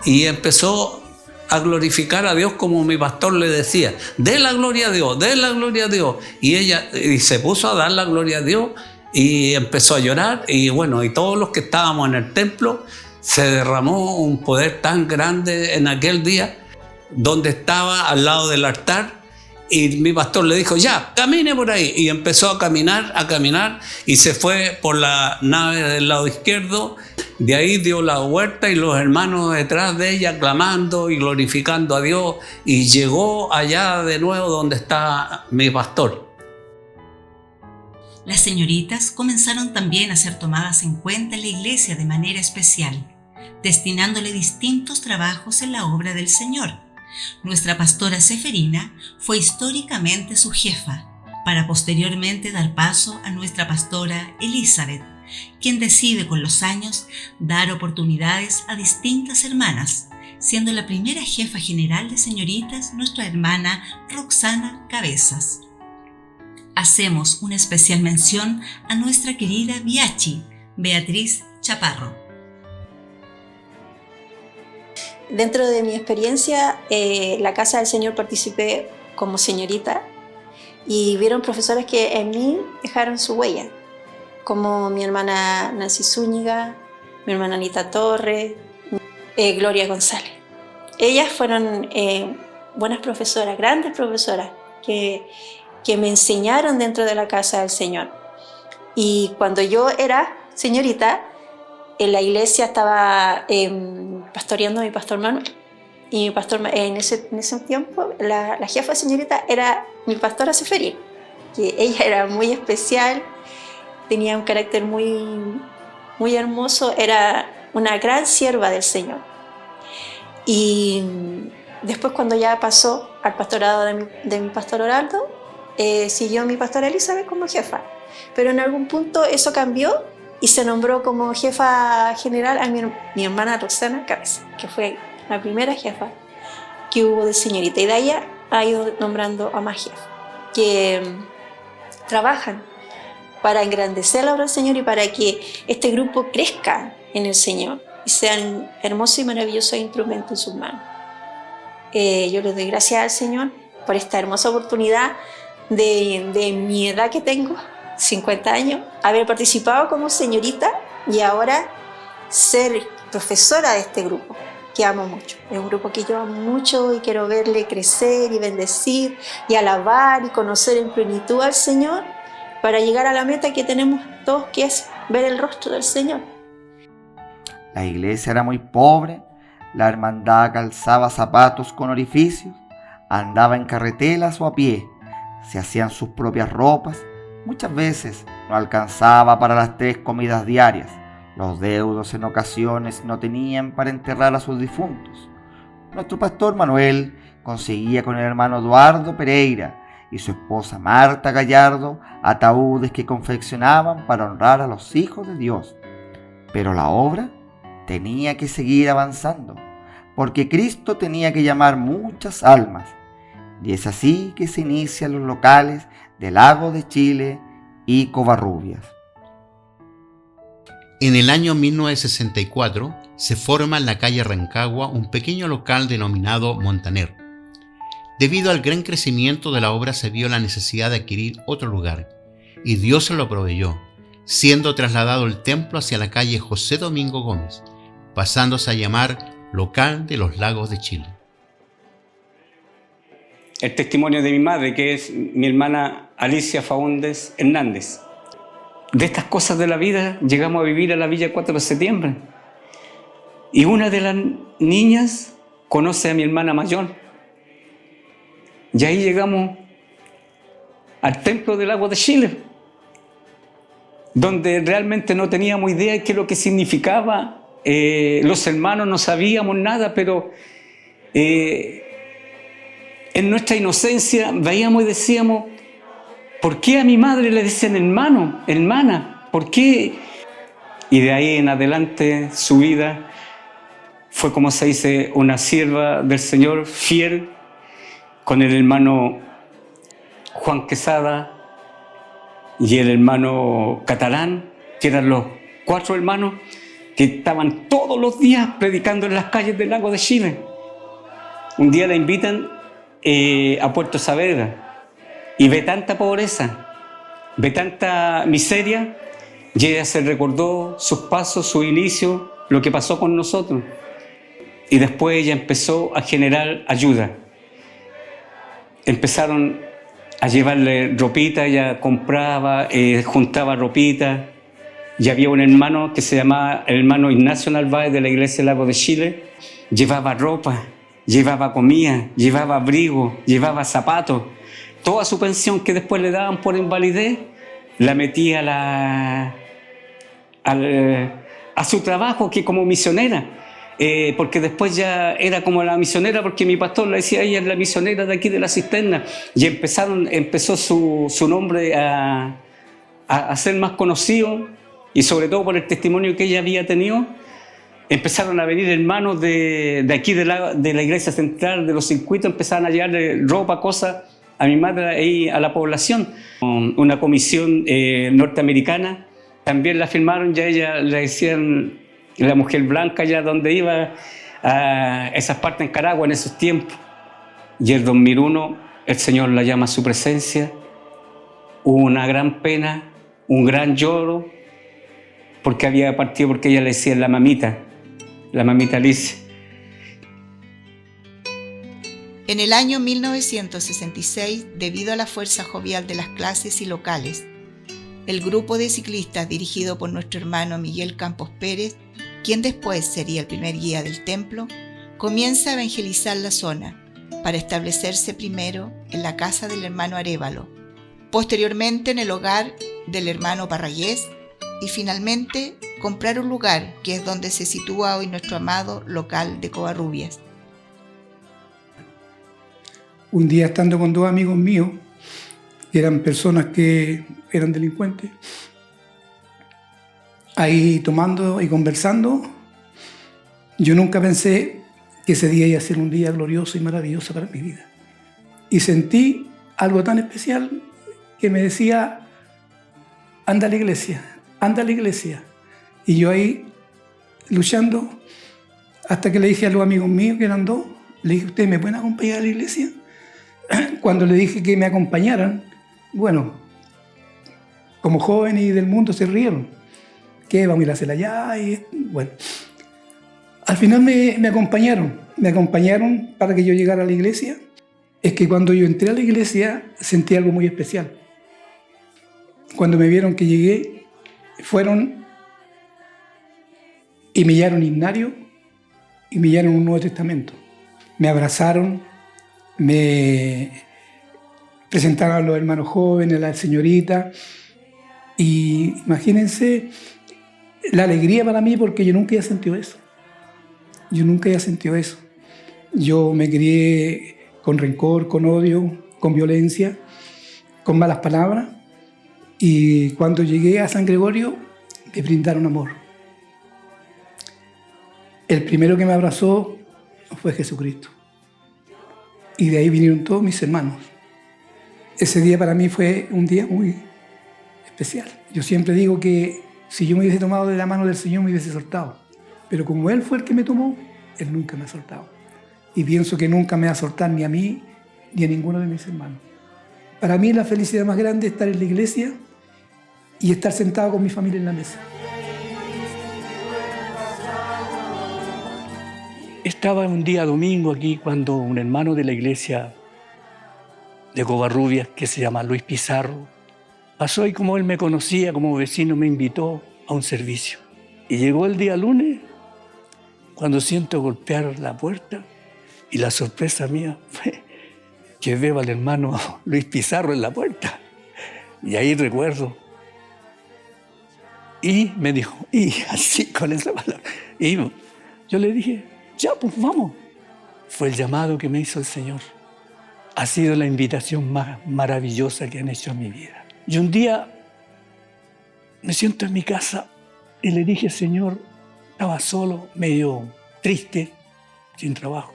y empezó a glorificar a Dios como mi pastor le decía. De la gloria a Dios, de la gloria a Dios. Y ella se puso a dar la gloria a Dios y empezó a llorar. Y bueno, y todos los que estábamos en el templo, se derramó un poder tan grande en aquel día, donde estaba al lado del altar. Y mi pastor le dijo, ya, camine por ahí. Y empezó a caminar, y se fue por la nave del lado izquierdo. De ahí dio la vuelta y los hermanos detrás de ella clamando y glorificando a Dios. Y llegó allá de nuevo donde está mi pastor. Las señoritas comenzaron también a ser tomadas en cuenta en la iglesia de manera especial, destinándole distintos trabajos en la obra del Señor. Nuestra pastora Seferina fue históricamente su jefa, para posteriormente dar paso a nuestra pastora Elizabeth, quien decide con los años dar oportunidades a distintas hermanas, siendo la primera jefa general de señoritas nuestra hermana Roxana Cabezas. Hacemos una especial mención a nuestra querida Biachi, Beatriz Chaparro. Dentro de mi experiencia, la Casa del Señor participé como señorita y vieron profesores que en mí dejaron su huella, como mi hermana Nancy Zúñiga, mi hermana Anita Torres, Gloria González. Ellas fueron buenas profesoras, grandes profesoras, que me enseñaron dentro de la Casa del Señor. Y cuando yo era señorita, en la iglesia estaba pastoreando mi pastor Manuel. Y mi pastor, en ese tiempo, la jefa señorita era mi pastora Seferina, que ella era muy especial, tenía un carácter muy hermoso, era una gran sierva del Señor. Y después, cuando ya pasó al pastorado de mi pastor Oraldo, siguió mi pastora Elizabeth como jefa. Pero en algún punto eso cambió y se nombró como jefa general a mi hermana Roxana Cabeza, que fue la primera jefa que hubo de señorita. Y de ahí ha ido nombrando a más jefas que trabajan para engrandecer la obra del Señor y para que este grupo crezca en el Señor y sean hermosos y maravillosos instrumentos en sus manos. Yo les doy gracias al Señor por esta hermosa oportunidad de mi edad que tengo, 50 años, haber participado como señorita y ahora ser profesora de este grupo, que amo mucho. Es un grupo que yo amo mucho y quiero verle crecer y bendecir y alabar y conocer en plenitud al Señor para llegar a la meta que tenemos todos, que es ver el rostro del Señor. La iglesia era muy pobre, la hermandad calzaba zapatos con orificios, andaba en carretelas o a pie, se hacían sus propias ropas. Muchas veces no alcanzaba para las 3 comidas diarias. Los deudos en ocasiones no tenían para enterrar a sus difuntos. Nuestro pastor Manuel conseguía con el hermano Eduardo Pereira y su esposa Marta Gallardo ataúdes que confeccionaban para honrar a los hijos de Dios. Pero la obra tenía que seguir avanzando, porque Cristo tenía que llamar muchas almas. Y es así que se inician los locales de Lago de Chile y Covarrubias. En el año 1964 se forma en la calle Rancagua un pequeño local denominado Montaner. Debido al gran crecimiento de la obra se vio la necesidad de adquirir otro lugar, y Dios se lo proveyó. siendo trasladado el templo hacia la calle José Domingo Gómez, pasándose a llamar Local de los Lagos de Chile. El testimonio de mi madre, que es mi hermana Alicia Faúndez Hernández. De estas cosas de la vida llegamos a vivir a la Villa 4 de septiembre. Y una de las niñas conoce a mi hermana mayor. Y ahí llegamos al Templo del Lago de Chile, donde realmente no teníamos idea de qué es lo que significaba. Los hermanos no sabíamos nada, pero en nuestra inocencia veíamos y decíamos, ¿por qué a mi madre le dicen hermano, hermana? ¿Por qué? Y de ahí en adelante su vida fue, como se dice, una sierva del Señor fiel, con el hermano Juan Quesada y el hermano Catalán, que eran los 4 hermanos que estaban todos los días predicando en las calles del Lago de Chile. Un día la invitan a Puerto Saavedra y ve tanta pobreza, ve tanta miseria, y ella se recordó sus pasos, su inicio, lo que pasó con nosotros. Y después ella empezó a generar ayuda. Empezaron a llevarle ropita, ella compraba, juntaba ropita. Y había un hermano que se llamaba el hermano Ignacio Narváez de la Iglesia del Lago de Chile. Llevaba ropa, llevaba comida, llevaba abrigo, llevaba zapatos. Toda su pensión que después le daban por invalidez, la metía a su trabajo, que como misionera. Porque después ya era como la misionera, porque mi pastor le decía, ella es la misionera de aquí de la cisterna. Y empezó su nombre a ser más conocido, y sobre todo por el testimonio que ella había tenido. Empezaron a venir hermanos de aquí de la iglesia central, de los circuitos, empezaron a llevarle ropa, cosas a mi madre y a la población. Una comisión norteamericana también la firmaron, ya ella le decían la mujer blanca, ya donde iba a esas partes en Caragua en esos tiempos. Y el 2001 el Señor la llama a su presencia. Hubo una gran pena, un gran lloro, porque había partido, porque ella le decía la mamita Alicia. En el año 1966, debido a la fuerza jovial de las clases y locales, el grupo de ciclistas dirigido por nuestro hermano Miguel Campos Pérez, quien después sería el primer guía del templo, comienza a evangelizar la zona para establecerse primero en la casa del hermano Arévalo, posteriormente en el hogar del hermano Parrayés y finalmente comprar un lugar que es donde se sitúa hoy nuestro amado local de Covarrubias. Un día, estando con 2 amigos míos, que eran personas que eran delincuentes, ahí tomando y conversando, yo nunca pensé que ese día iba a ser un día glorioso y maravilloso para mi vida. Y sentí algo tan especial que me decía, anda a la iglesia, anda a la iglesia. Y yo ahí luchando, hasta que le dije a los amigos míos, que eran 2, le dije, ¿ustedes me pueden acompañar a la iglesia? Cuando le dije que me acompañaran, bueno, como jóvenes y del mundo se rieron. ¿Qué? Vamos a ir a hacer allá. Y bueno, al final me acompañaron para que yo llegara a la iglesia. Es que cuando yo entré a la iglesia sentí algo muy especial. Cuando me vieron que llegué, fueron y me hallaron himnario y me hallaron un Nuevo Testamento. Me abrazaron, me presentaron a los hermanos jóvenes, a la señorita, y imagínense la alegría para mí, porque yo nunca había sentido eso. Yo me crié con rencor, con odio, con violencia, con malas palabras, y cuando llegué a San Gregorio me brindaron amor. El primero que me abrazó fue Jesucristo. Y de ahí vinieron todos mis hermanos. Ese día para mí fue un día muy especial. Yo siempre digo que si yo me hubiese tomado de la mano del Señor me hubiese soltado. Pero como Él fue el que me tomó, Él nunca me ha soltado. Y pienso que nunca me va a soltar ni a mí ni a ninguno de mis hermanos. Para mí la felicidad más grande es estar en la iglesia y estar sentado con mi familia en la mesa. Estaba un día domingo aquí cuando un hermano de la iglesia de Covarrubias, que se llama Luis Pizarro, pasó y como él me conocía como vecino, me invitó a un servicio. Y llegó el día lunes, cuando siento golpear la puerta, y la sorpresa mía fue que veo al hermano Luis Pizarro en la puerta. Y ahí recuerdo. Y me dijo, y así con esa palabra. Y yo le dije, ya, pues vamos. Fue el llamado que me hizo el Señor. Ha sido la invitación más maravillosa que han hecho en mi vida. Y un día me siento en mi casa y le dije, Señor, estaba solo, medio triste, sin trabajo.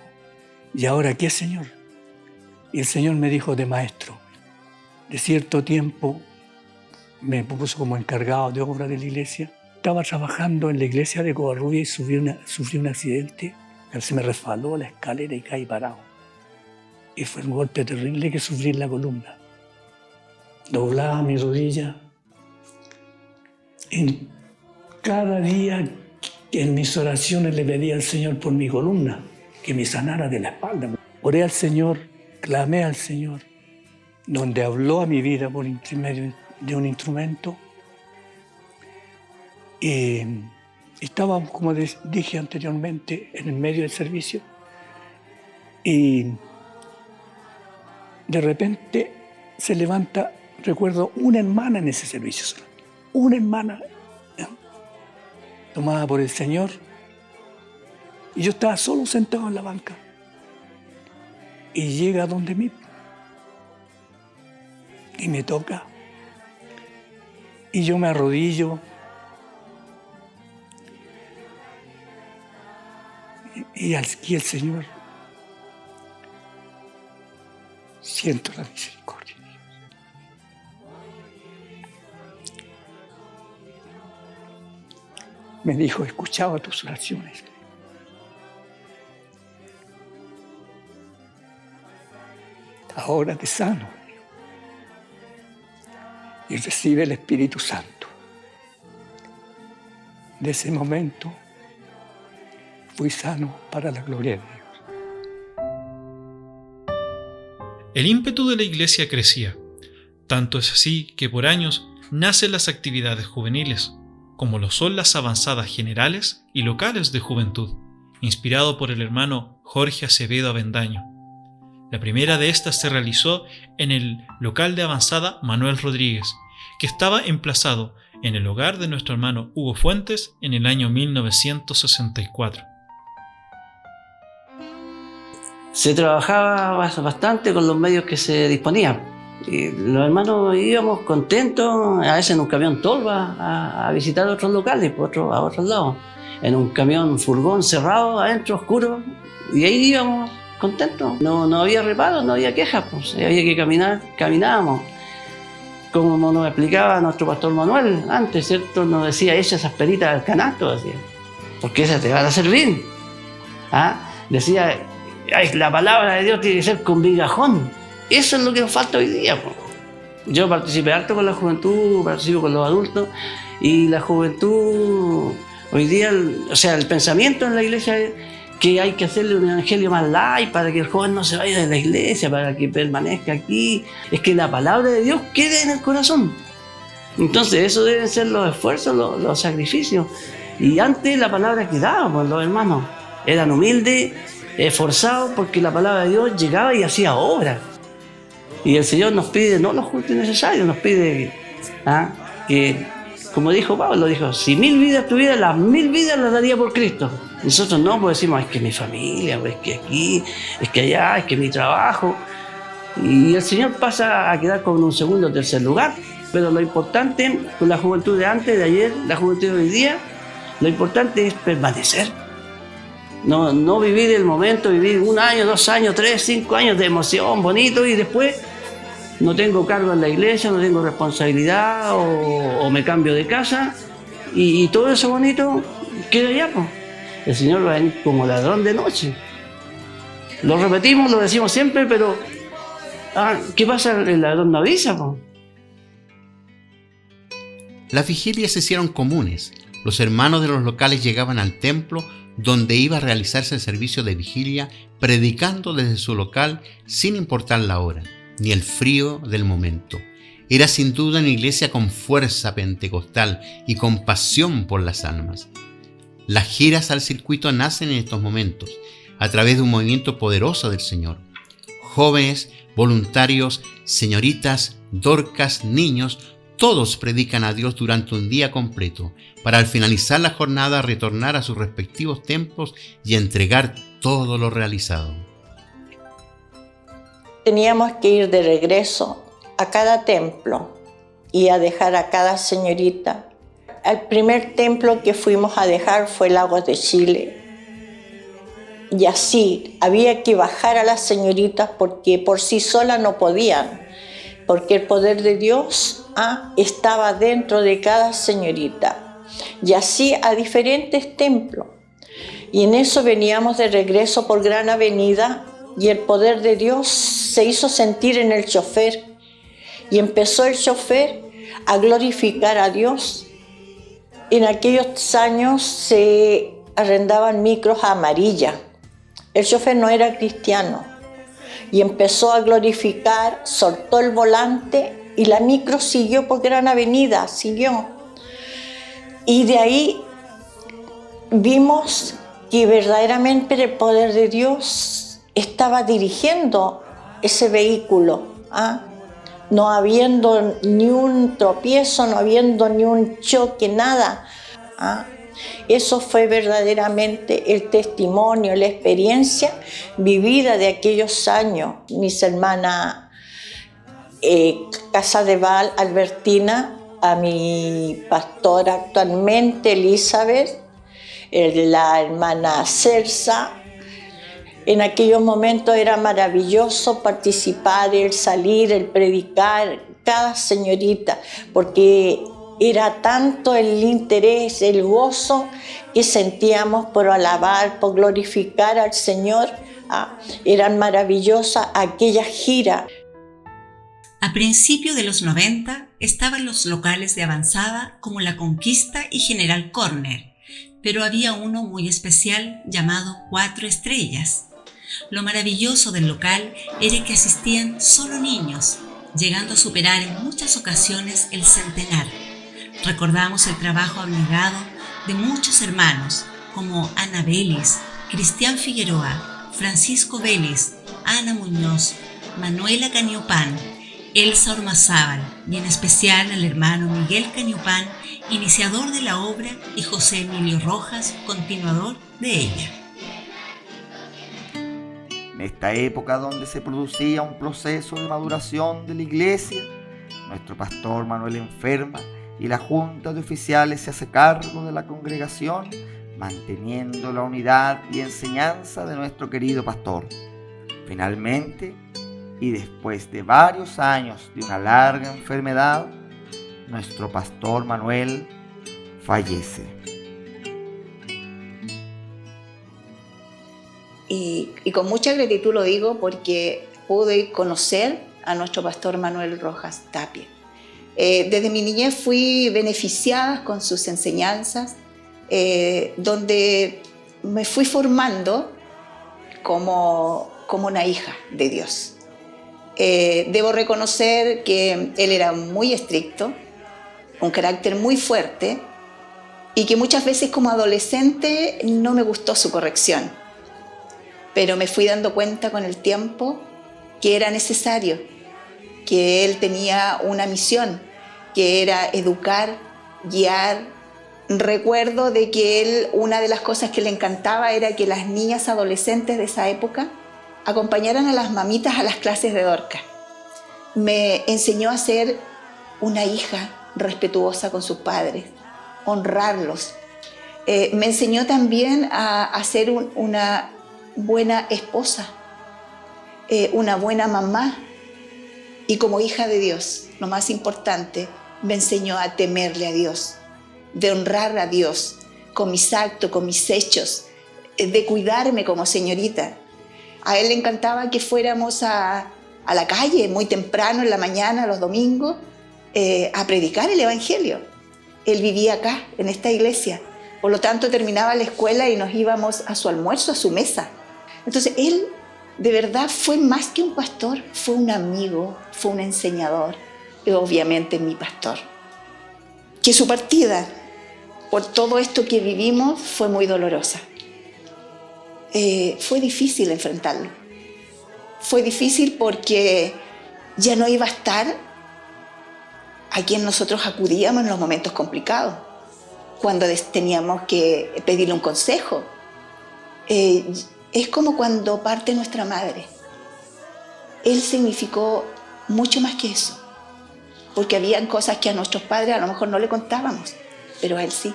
¿Y ahora qué, Señor? Y el Señor me dijo de maestro. De cierto tiempo me puso como encargado de obra de la iglesia. Estaba trabajando en la iglesia de Covarrubias y sufrí un accidente. Se me resbaló la escalera y caí parado. Y fue un golpe terrible que sufrí en la columna. Doblaba mi rodilla. En cada día en mis oraciones le pedía al Señor por mi columna, que me sanara de la espalda. Oré al Señor, clamé al Señor, donde habló a mi vida por intermedio de un instrumento. Y estaba, como dije anteriormente, en el medio del servicio. Y de repente se levanta, recuerdo, una hermana en ese servicio solo. Una hermana tomada por el Señor. Y yo estaba solo sentado en la banca. Y llega donde mí. Y me toca. Y yo me arrodillo. Y aquí el Señor. Siento la misericordia. Me dijo, escuchaba tus oraciones. Ahora te sano. Y recibe el Espíritu Santo. De ese momento fui sano para la gloria de Dios. El ímpetu de la iglesia crecía. Tanto es así que por años nacen las actividades juveniles, como lo son las avanzadas generales y locales de juventud, inspirado por el hermano Jorge Acevedo Avendaño. La primera de estas se realizó en el local de avanzada Manuel Rodríguez, que estaba emplazado en el hogar de nuestro hermano Hugo Fuentes en el año 1964. Se trabajaba bastante con los medios que se disponían. Y los hermanos íbamos contentos, a veces en un camión tolva, a visitar otros locales, a otros lados. En un camión furgón cerrado, adentro, oscuro, y ahí íbamos contentos. No había reparos, no había quejas, pues. Había que caminar, caminábamos. Como nos explicaba nuestro pastor Manuel antes, ¿cierto? Nos decía, echa esas peritas al canasto, decía, porque esas te van a servir. Decía, la palabra de Dios tiene que ser con migajón. Eso es lo que nos falta hoy día. Yo participé harto con la juventud, participo con los adultos, y la juventud hoy día, el pensamiento en la iglesia es que hay que hacerle un evangelio más light para que el joven no se vaya de la iglesia, para que permanezca aquí. Es que la palabra de Dios quede en el corazón. Entonces, eso deben ser los esfuerzos, los sacrificios. Y antes la palabra quedaba, pues los hermanos eran humildes, esforzados, porque la palabra de Dios llegaba y hacía obra. Y el Señor nos pide no lo justo y necesario, nos pide que, como dijo Pablo, dijo, si 1000 vidas tuviera, las 1000 vidas las daría por Cristo. Nosotros no, pues decimos, es que mi familia, es que aquí, es que allá, es que mi trabajo. Y el Señor pasa a quedar con un segundo o tercer lugar. Pero lo importante, con la juventud de antes, de ayer, la juventud de hoy día, lo importante es permanecer. No vivir el momento, vivir 1 año, 2 años, 3, 5 años de emoción, bonito, y después no tengo cargo en la iglesia, no tengo responsabilidad, o me cambio de casa, y todo eso bonito queda allá, pues. El Señor va a venir como ladrón de noche. Lo repetimos, lo decimos siempre, pero ¿qué pasa? El ladrón no avisa, pues. Las vigilias se hicieron comunes. Los hermanos de los locales llegaban al templo donde iba a realizarse el servicio de vigilia, predicando desde su local sin importar la hora, ni el frío del momento. Era sin duda una iglesia con fuerza pentecostal y con pasión por las almas. Las giras al circuito nacen en estos momentos, a través de un movimiento poderoso del Señor. Jóvenes, voluntarios, señoritas, dorcas, niños, todos predican a Dios durante un día completo, para al finalizar la jornada retornar a sus respectivos templos y entregar todo lo realizado. Teníamos que ir de regreso a cada templo y a dejar a cada señorita. El primer templo que fuimos a dejar fue Lagos de Chile. Y así, había que bajar a las señoritas porque por sí solas no podían, porque el poder de Dios estaba dentro de cada señorita. Y así a diferentes templos. Y en eso veníamos de regreso por Gran Avenida y el poder de Dios se hizo sentir en el chofer. Y empezó el chofer a glorificar a Dios. En aquellos años se arrendaban micros amarillas. El chofer no era cristiano. Y empezó a glorificar, soltó el volante y la micro siguió por Gran Avenida, siguió. Y de ahí vimos que verdaderamente el poder de Dios estaba dirigiendo ese vehículo, no habiendo ni un tropiezo, no habiendo ni un choque, nada. Eso fue verdaderamente el testimonio, la experiencia vivida de aquellos años. Mis hermanas Casadeval, Albertina, a mi pastora actualmente, Elizabeth, la hermana Celsa. En aquellos momentos era maravilloso participar, el salir, el predicar, cada señorita, porque era tanto el interés, el gozo que sentíamos por alabar, por glorificar al Señor. Eran maravillosas aquellas giras. A principios de los 90 estaban los locales de avanzada como La Conquista y General Corner, pero había uno muy especial llamado 4 Estrellas. Lo maravilloso del local era que asistían solo niños, llegando a superar en muchas ocasiones el centenar. Recordamos el trabajo abnegado de muchos hermanos como Ana Vélez, Cristian Figueroa, Francisco Vélez, Ana Muñoz, Manuela Cañopán, Elsa Ormazábal y en especial al hermano Miguel Cañopán, iniciador de la obra, y José Emilio Rojas, continuador de ella. En esta época donde se producía un proceso de maduración de la iglesia, nuestro pastor Manuel enferma y la junta de oficiales se hace cargo de la congregación, manteniendo la unidad y enseñanza de nuestro querido pastor. Finalmente, y después de varios años de una larga enfermedad, nuestro pastor Manuel fallece. Y con mucha gratitud lo digo porque pude conocer a nuestro pastor Manuel Rojas Tapia. Desde mi niñez fui beneficiada con sus enseñanzas, donde me fui formando como una hija de Dios. Debo reconocer que él era muy estricto, un carácter muy fuerte, y que muchas veces como adolescente no me gustó su corrección. Pero me fui dando cuenta con el tiempo que era necesario, que él tenía una misión, que era educar, guiar. Recuerdo de que él, una de las cosas que le encantaba era que las niñas adolescentes de esa época acompañaran a las mamitas a las clases de Dorcas. Me enseñó a ser una hija respetuosa con sus padres, honrarlos. Me enseñó también a ser una buena esposa, una buena mamá, y como hija de Dios, lo más importante, me enseñó a temerle a Dios, de honrar a Dios con mis actos, con mis hechos, de cuidarme como señorita. A él le encantaba que fuéramos a la calle muy temprano en la mañana, los domingos, a predicar el Evangelio. él vivía acá, en esta iglesia. Por lo tanto, terminaba la escuela y nos íbamos a su almuerzo, a su mesa. Entonces, él de verdad fue más que un pastor, fue un amigo, fue un enseñador y obviamente mi pastor. Que su partida, por todo esto que vivimos, fue muy dolorosa. Fue difícil enfrentarlo. Fue difícil porque ya no iba a estar a quien nosotros acudíamos en los momentos complicados, cuando teníamos que pedirle un consejo. Es como cuando parte nuestra madre. Él significó mucho más que eso, porque habían cosas que a nuestros padres a lo mejor no le contábamos, pero a él sí.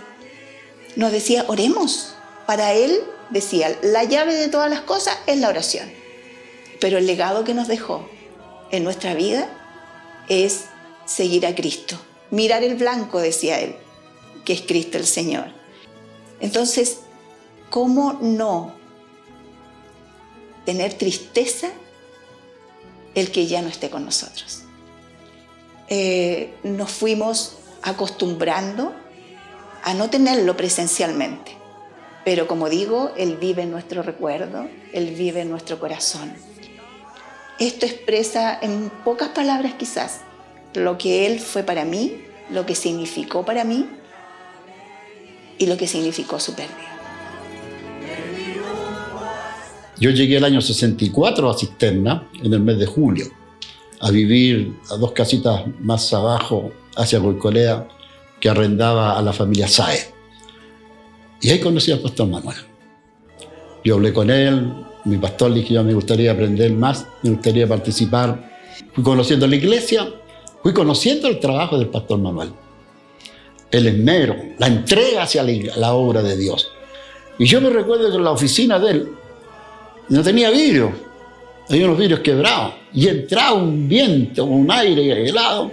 Nos decía, oremos. Para él, decía, la llave de todas las cosas es la oración. Pero el legado que nos dejó en nuestra vida es seguir a Cristo. Mirar el blanco, decía él, que es Cristo el Señor. Entonces, ¿cómo no tener tristeza el que ya no esté con nosotros? Nos fuimos acostumbrando a no tenerlo presencialmente. Pero como digo, Él vive en nuestro recuerdo, Él vive en nuestro corazón. Esto expresa en pocas palabras quizás lo que Él fue para mí, lo que significó para mí y lo que significó su pérdida. Yo llegué el año 64 a Cisterna, en el mes de julio, a vivir a 2 casitas más abajo, hacia Goicolea, que arrendaba a la familia Sáez. Y ahí conocí al pastor Manuel. Yo hablé con él, mi pastor le dije, yo me gustaría aprender más, me gustaría participar. Fui conociendo la iglesia, fui conociendo el trabajo del pastor Manuel. El esmero, la entrega hacia la obra de Dios. Y yo me recuerdo que en la oficina de él no tenía vidrio, había unos vidrios quebrados, y entraba un viento, un aire helado.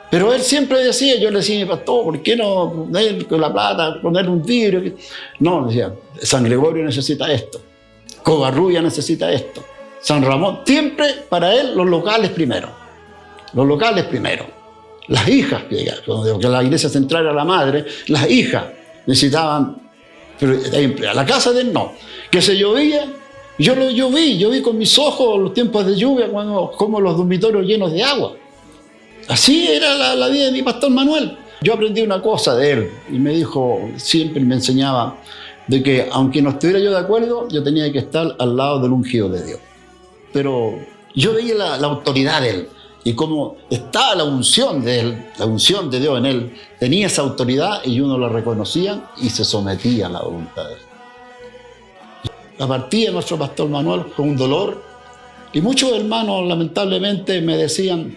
Pero él siempre decía, yo le decía a mi pastor, ¿por qué no poner con la plata, poner un vidrio? No, decía, San Gregorio necesita esto, Covarrubia necesita esto, San Ramón, siempre para él los locales primero. Los locales primero. Las hijas, que la iglesia central era la madre, las hijas necesitaban, pero a la casa de él no. Que se llovía, yo vi con mis ojos los tiempos de lluvia, como los dormitorios llenos de agua. Así era la vida de mi pastor Manuel. Yo aprendí una cosa de él y me dijo, siempre me enseñaba, de que aunque no estuviera yo de acuerdo, yo tenía que estar al lado del ungido de Dios. Pero yo veía la autoridad de él y cómo estaba la unción de él, la unción de Dios en él. Tenía esa autoridad y uno la reconocía y se sometía a la voluntad de él. La partida de nuestro pastor Manuel fue un dolor y muchos hermanos lamentablemente me decían,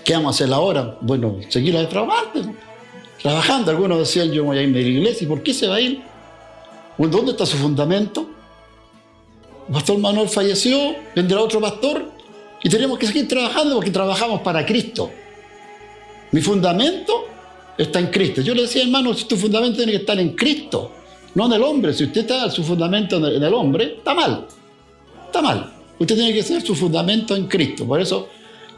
¿qué vamos a hacer ahora? Bueno, seguir trabajando. Algunos decían, yo voy a irme de la iglesia. ¿Y por qué se va a ir? Bueno, ¿dónde está su fundamento? El pastor Manuel falleció, vendrá otro pastor y tenemos que seguir trabajando porque trabajamos para Cristo. Mi fundamento está en Cristo. Yo le decía, hermano, si tu fundamento tiene que estar en Cristo, no en el hombre. Si usted está su fundamento en el hombre, está mal. Está mal. Usted tiene que ser su fundamento en Cristo. Por eso,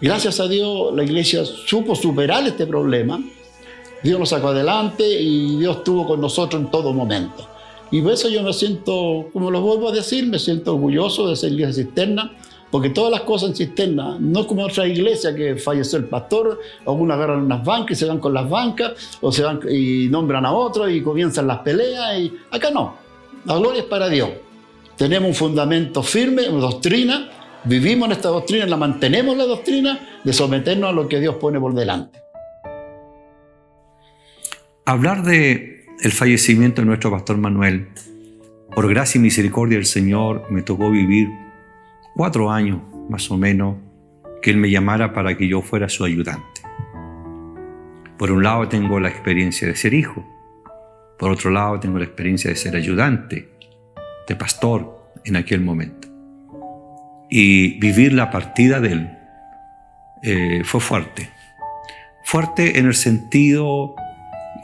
gracias a Dios, la iglesia supo superar este problema. Dios nos sacó adelante y Dios estuvo con nosotros en todo momento. Y por eso yo me siento, como lo vuelvo a decir, me siento orgulloso de ser iglesia Cisterna, porque todas las cosas en Cisterna, no como otra iglesia que falleció el pastor, algunos agarran unas bancas y se van con las bancas, o se van y nombran a otros y comienzan las peleas. Y acá no, la gloria es para Dios. Tenemos un fundamento firme, una doctrina, vivimos en esta doctrina, la mantenemos la doctrina de someternos a lo que Dios pone por delante. Hablar de el fallecimiento de nuestro pastor Manuel, por gracia y misericordia del Señor, me tocó vivir 4 años más o menos que Él me llamara para que yo fuera su ayudante. Por un lado tengo la experiencia de ser hijo, por otro lado tengo la experiencia de ser ayudante, de pastor en aquel momento. Y vivir la partida de Él fue fuerte. Fuerte en el sentido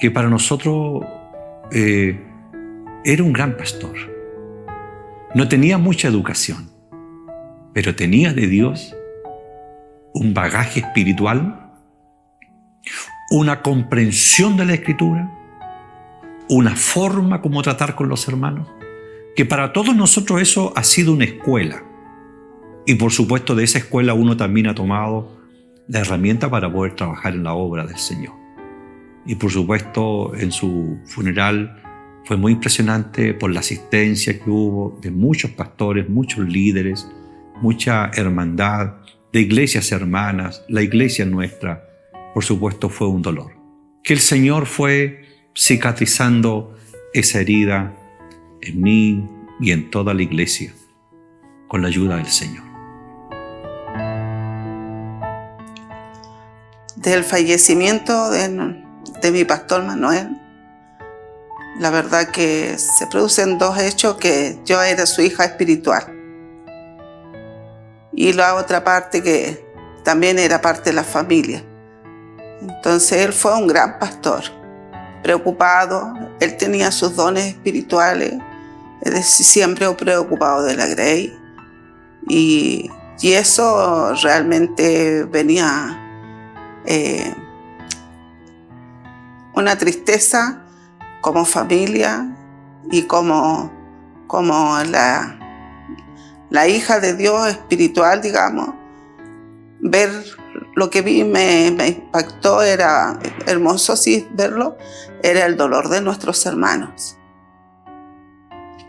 que para nosotros era un gran pastor. No tenía mucha educación, pero tenía de Dios un bagaje espiritual, una comprensión de la Escritura, una forma como tratar con los hermanos, que para todos nosotros eso ha sido una escuela. Y por supuesto de esa escuela uno también ha tomado la herramienta para poder trabajar en la obra del Señor. Y por supuesto en su funeral fue muy impresionante por la asistencia que hubo de muchos pastores, muchos líderes, mucha hermandad, de iglesias hermanas, la iglesia nuestra. Por supuesto fue un dolor. Que el Señor fue cicatrizando esa herida en mí y en toda la iglesia, con la ayuda del Señor. Del fallecimiento de mi pastor Manuel, la verdad que se producen dos hechos: que yo era su hija espiritual y la otra parte que también era parte de la familia. Entonces él fue un gran pastor, preocupado, él tenía sus dones espirituales, es decir, siempre preocupado de la grey, y eso realmente venía una tristeza como familia y como la hija de Dios espiritual, digamos. Ver lo que vi me impactó, era hermoso sí verlo, era el dolor de nuestros hermanos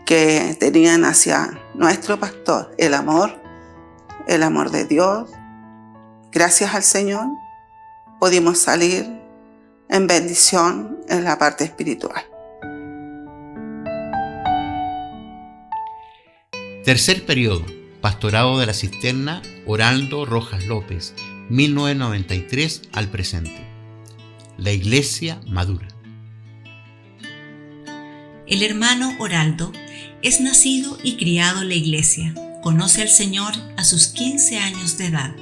que tenían hacia nuestro pastor, el amor de Dios. Gracias al Señor pudimos salir en bendición en la parte espiritual. Tercer periodo, Pastorado de la Cisterna, Oraldo Rojas López, 1993 al presente. La iglesia madura. El hermano Oraldo es nacido y criado en la iglesia. Conoce al Señor a sus 15 años de edad.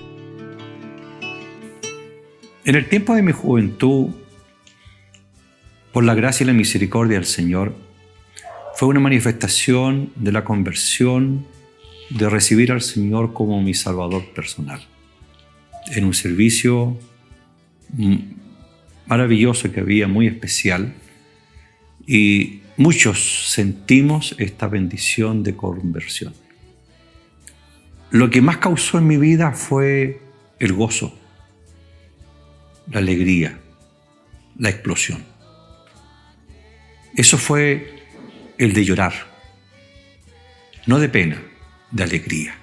En el tiempo de mi juventud, por la gracia y la misericordia del Señor, fue una manifestación de la conversión, de recibir al Señor como mi Salvador personal. En un servicio maravilloso que había, muy especial, y muchos sentimos esta bendición de conversión. Lo que más causó en mi vida fue el gozo, la alegría, la explosión. Eso fue el de llorar, no de pena, de alegría.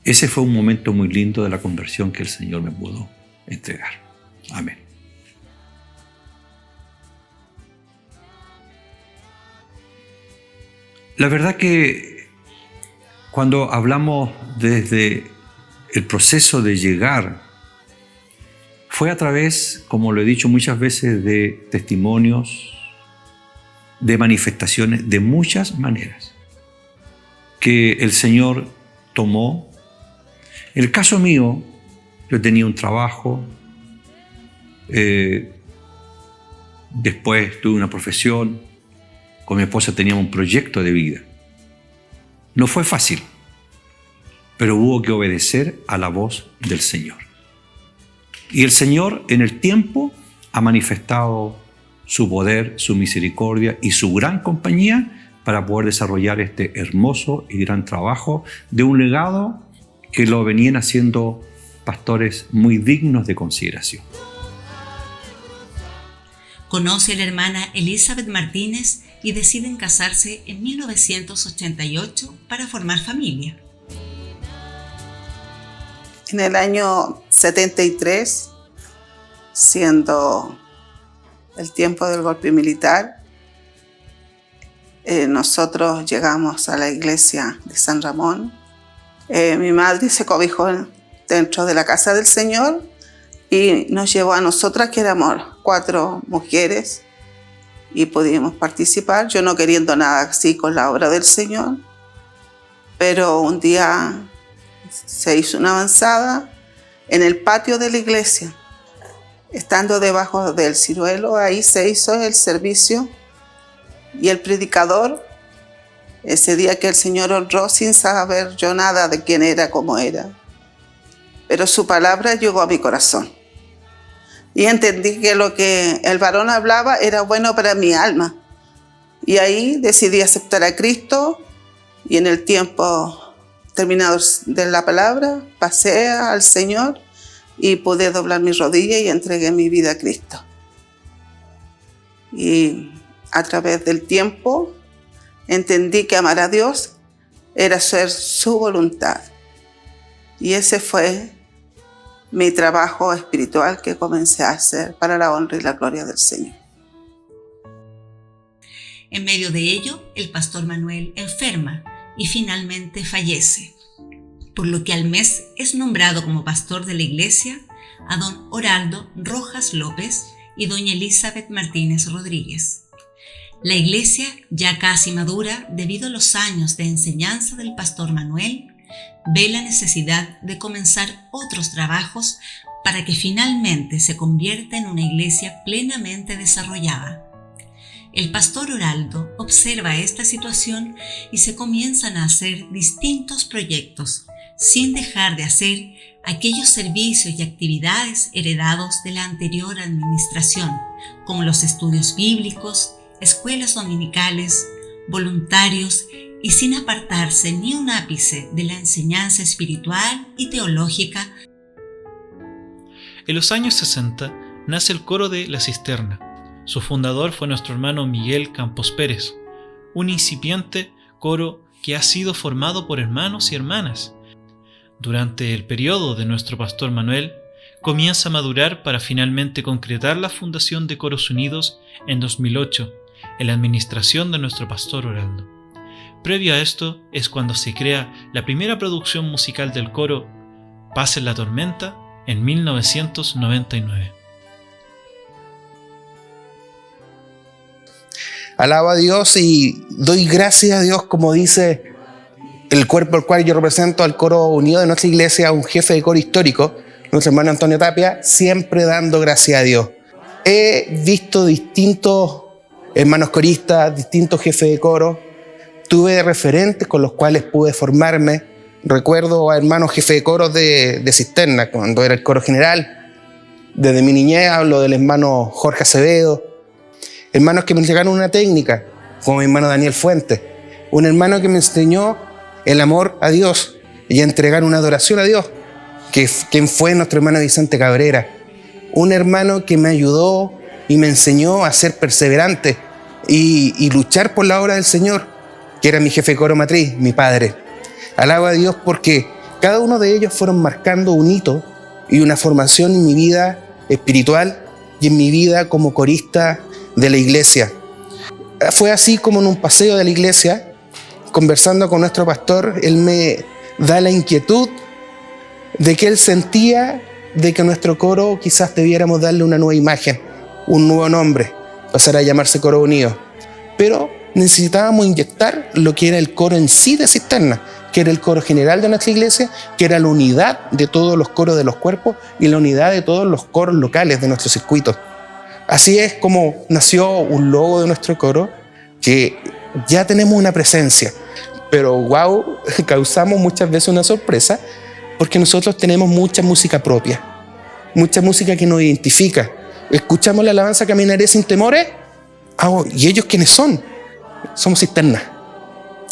Ese fue un momento muy lindo de la conversión que el Señor me pudo entregar. Amén. La verdad que cuando hablamos desde el proceso de llegar, fue a través, como lo he dicho muchas veces, de testimonios, de manifestaciones de muchas maneras que el Señor tomó. En el caso mío, yo tenía un trabajo, después tuve una profesión, con mi esposa teníamos un proyecto de vida. No fue fácil, pero hubo que obedecer a la voz del Señor. Y el Señor en el tiempo ha manifestado su poder, su misericordia y su gran compañía para poder desarrollar este hermoso y gran trabajo de un legado que lo venían haciendo pastores muy dignos de consideración. Conoce a la hermana Elizabeth Martínez y deciden casarse en 1988 para formar familia. En el año 73, siendo el tiempo del golpe militar, nosotros llegamos a la iglesia de San Ramón. Mi madre se cobijó dentro de la casa del Señor y nos llevó a nosotras, que éramos 4 mujeres, y pudimos participar, yo no queriendo nada así con la obra del Señor, pero un día se hizo una avanzada en el patio de la iglesia, estando debajo del ciruelo. Ahí se hizo el servicio y el predicador, ese día que el Señor honró, sin saber yo nada de quién era, cómo era, pero su palabra llegó a mi corazón. y entendí que lo que el varón hablaba era bueno para mi alma. Y ahí decidí aceptar a Cristo, y en el tiempo terminado de la palabra, pasé al Señor y pude doblar mis rodillas y entregué mi vida a Cristo. Y a través del tiempo entendí que amar a Dios era hacer su voluntad. Y ese fue mi trabajo espiritual que comencé a hacer para la honra y la gloria del Señor. En medio de ello, el pastor Manuel enferma y finalmente fallece, por lo que al mes es nombrado como pastor de la iglesia a don Oraldo Rojas López y doña Elizabeth Martínez Rodríguez. La iglesia, ya casi madura debido a los años de enseñanza del pastor Manuel, ve la necesidad de comenzar otros trabajos para que finalmente se convierta en una iglesia plenamente desarrollada. El pastor Oraldo observa esta situación y se comienzan a hacer distintos proyectos, sin dejar de hacer aquellos servicios y actividades heredados de la anterior administración, como los estudios bíblicos, escuelas dominicales, voluntarios y sin apartarse ni un ápice de la enseñanza espiritual y teológica. En los años 60 nace el coro de La Cisterna. Su fundador fue nuestro hermano Miguel Campos Pérez, un incipiente coro que ha sido formado por hermanos y hermanas. Durante el periodo de nuestro pastor Manuel, comienza a madurar para finalmente concretar la fundación de Coros Unidos en 2008, en la administración de nuestro pastor Oraldo. Previo a esto es cuando se crea la primera producción musical del coro, Paz en la Tormenta, en 1999. Alabo a Dios y doy gracias a Dios, como dice el cuerpo al cual yo represento, al Coro Unido de nuestra iglesia, un jefe de coro histórico, nuestro hermano Antonio Tapia, siempre dando gracias a Dios. He visto distintos hermanos coristas, distintos jefes de coro, tuve referentes con los cuales pude formarme. Recuerdo a hermanos jefes de coro de Cisterna, cuando era el coro general. Desde mi niñez hablo del hermano Jorge Acevedo, hermanos que me entregaron una técnica, como mi hermano Daniel Fuentes, un hermano que me enseñó el amor a Dios y a entregar una adoración a Dios, quien fue nuestro hermano Vicente Cabrera, un hermano que me ayudó y me enseñó a ser perseverante y luchar por la obra del Señor, que era mi jefe de coro matriz, mi padre. Alabo a Dios porque cada uno de ellos fueron marcando un hito y una formación en mi vida espiritual y en mi vida como corista de la iglesia. Fue así como en un paseo de la iglesia, conversando con nuestro pastor, él me da la inquietud de que él sentía de que nuestro coro quizás debiéramos darle una nueva imagen, un nuevo nombre, pasar a llamarse Coro Unido. Pero necesitábamos inyectar lo que era el coro en sí de Cisterna, que era el coro general de nuestra iglesia, que era la unidad de todos los coros de los cuerpos y la unidad de todos los coros locales de nuestro circuito. Así es como nació un logo de nuestro coro, que ya tenemos una presencia, pero wow, causamos muchas veces una sorpresa, porque nosotros tenemos mucha música propia, mucha música que nos identifica. Escuchamos la alabanza Caminaré sin temores, ¿y ellos quiénes son? Somos Cisterna,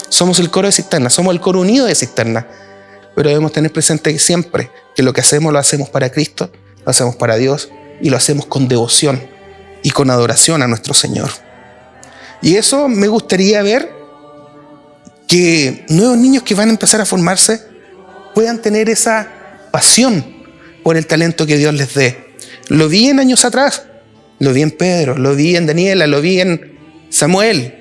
somos el coro de Cisterna, somos el Coro Unido de Cisterna, pero debemos tener presente siempre que lo que hacemos lo hacemos para Cristo, lo hacemos para Dios y lo hacemos con devoción y con adoración a nuestro Señor. Y eso me gustaría ver, que nuevos niños que van a empezar a formarse puedan tener esa pasión por el talento que Dios les dé. Lo vi en años atrás, lo vi en Pedro, lo vi en Daniela, lo vi en Samuel,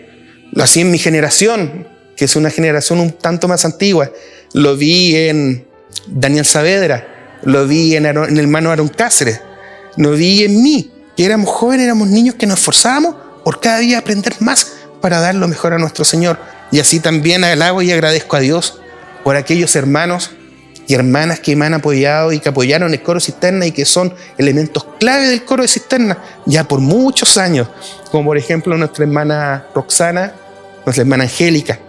lo hacía en mi generación, que es una generación un tanto más antigua, lo vi en Daniel Saavedra, lo vi en el hermano Aaron Cáceres, lo vi en mí, que éramos jóvenes, éramos niños que nos esforzábamos por cada día aprender más para dar lo mejor a nuestro Señor. Y así también alabo y agradezco a Dios por aquellos hermanos y hermanas que me han apoyado y que apoyaron el Coro Cisterna y que son elementos clave del Coro de Cisterna ya por muchos años, como por ejemplo nuestra hermana Roxana, nuestra hermana Angélica,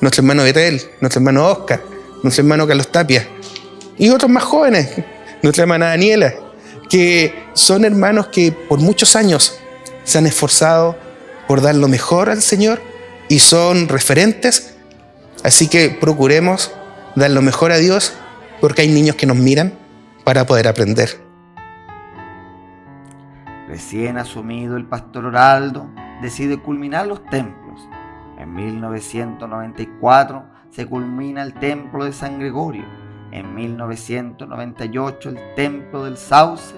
nuestro hermano Betel, nuestro hermano Oscar, nuestro hermano Carlos Tapia y otros más jóvenes, nuestra hermana Daniela, que son hermanos que por muchos años se han esforzado por dar lo mejor al Señor y son referentes. Así que procuremos dar lo mejor a Dios, porque hay niños que nos miran para poder aprender. Recién asumido, el pastor Oraldo decide culminar los templos. En 1994 se culmina el templo de San Gregorio. En 1998 el templo del Sauce.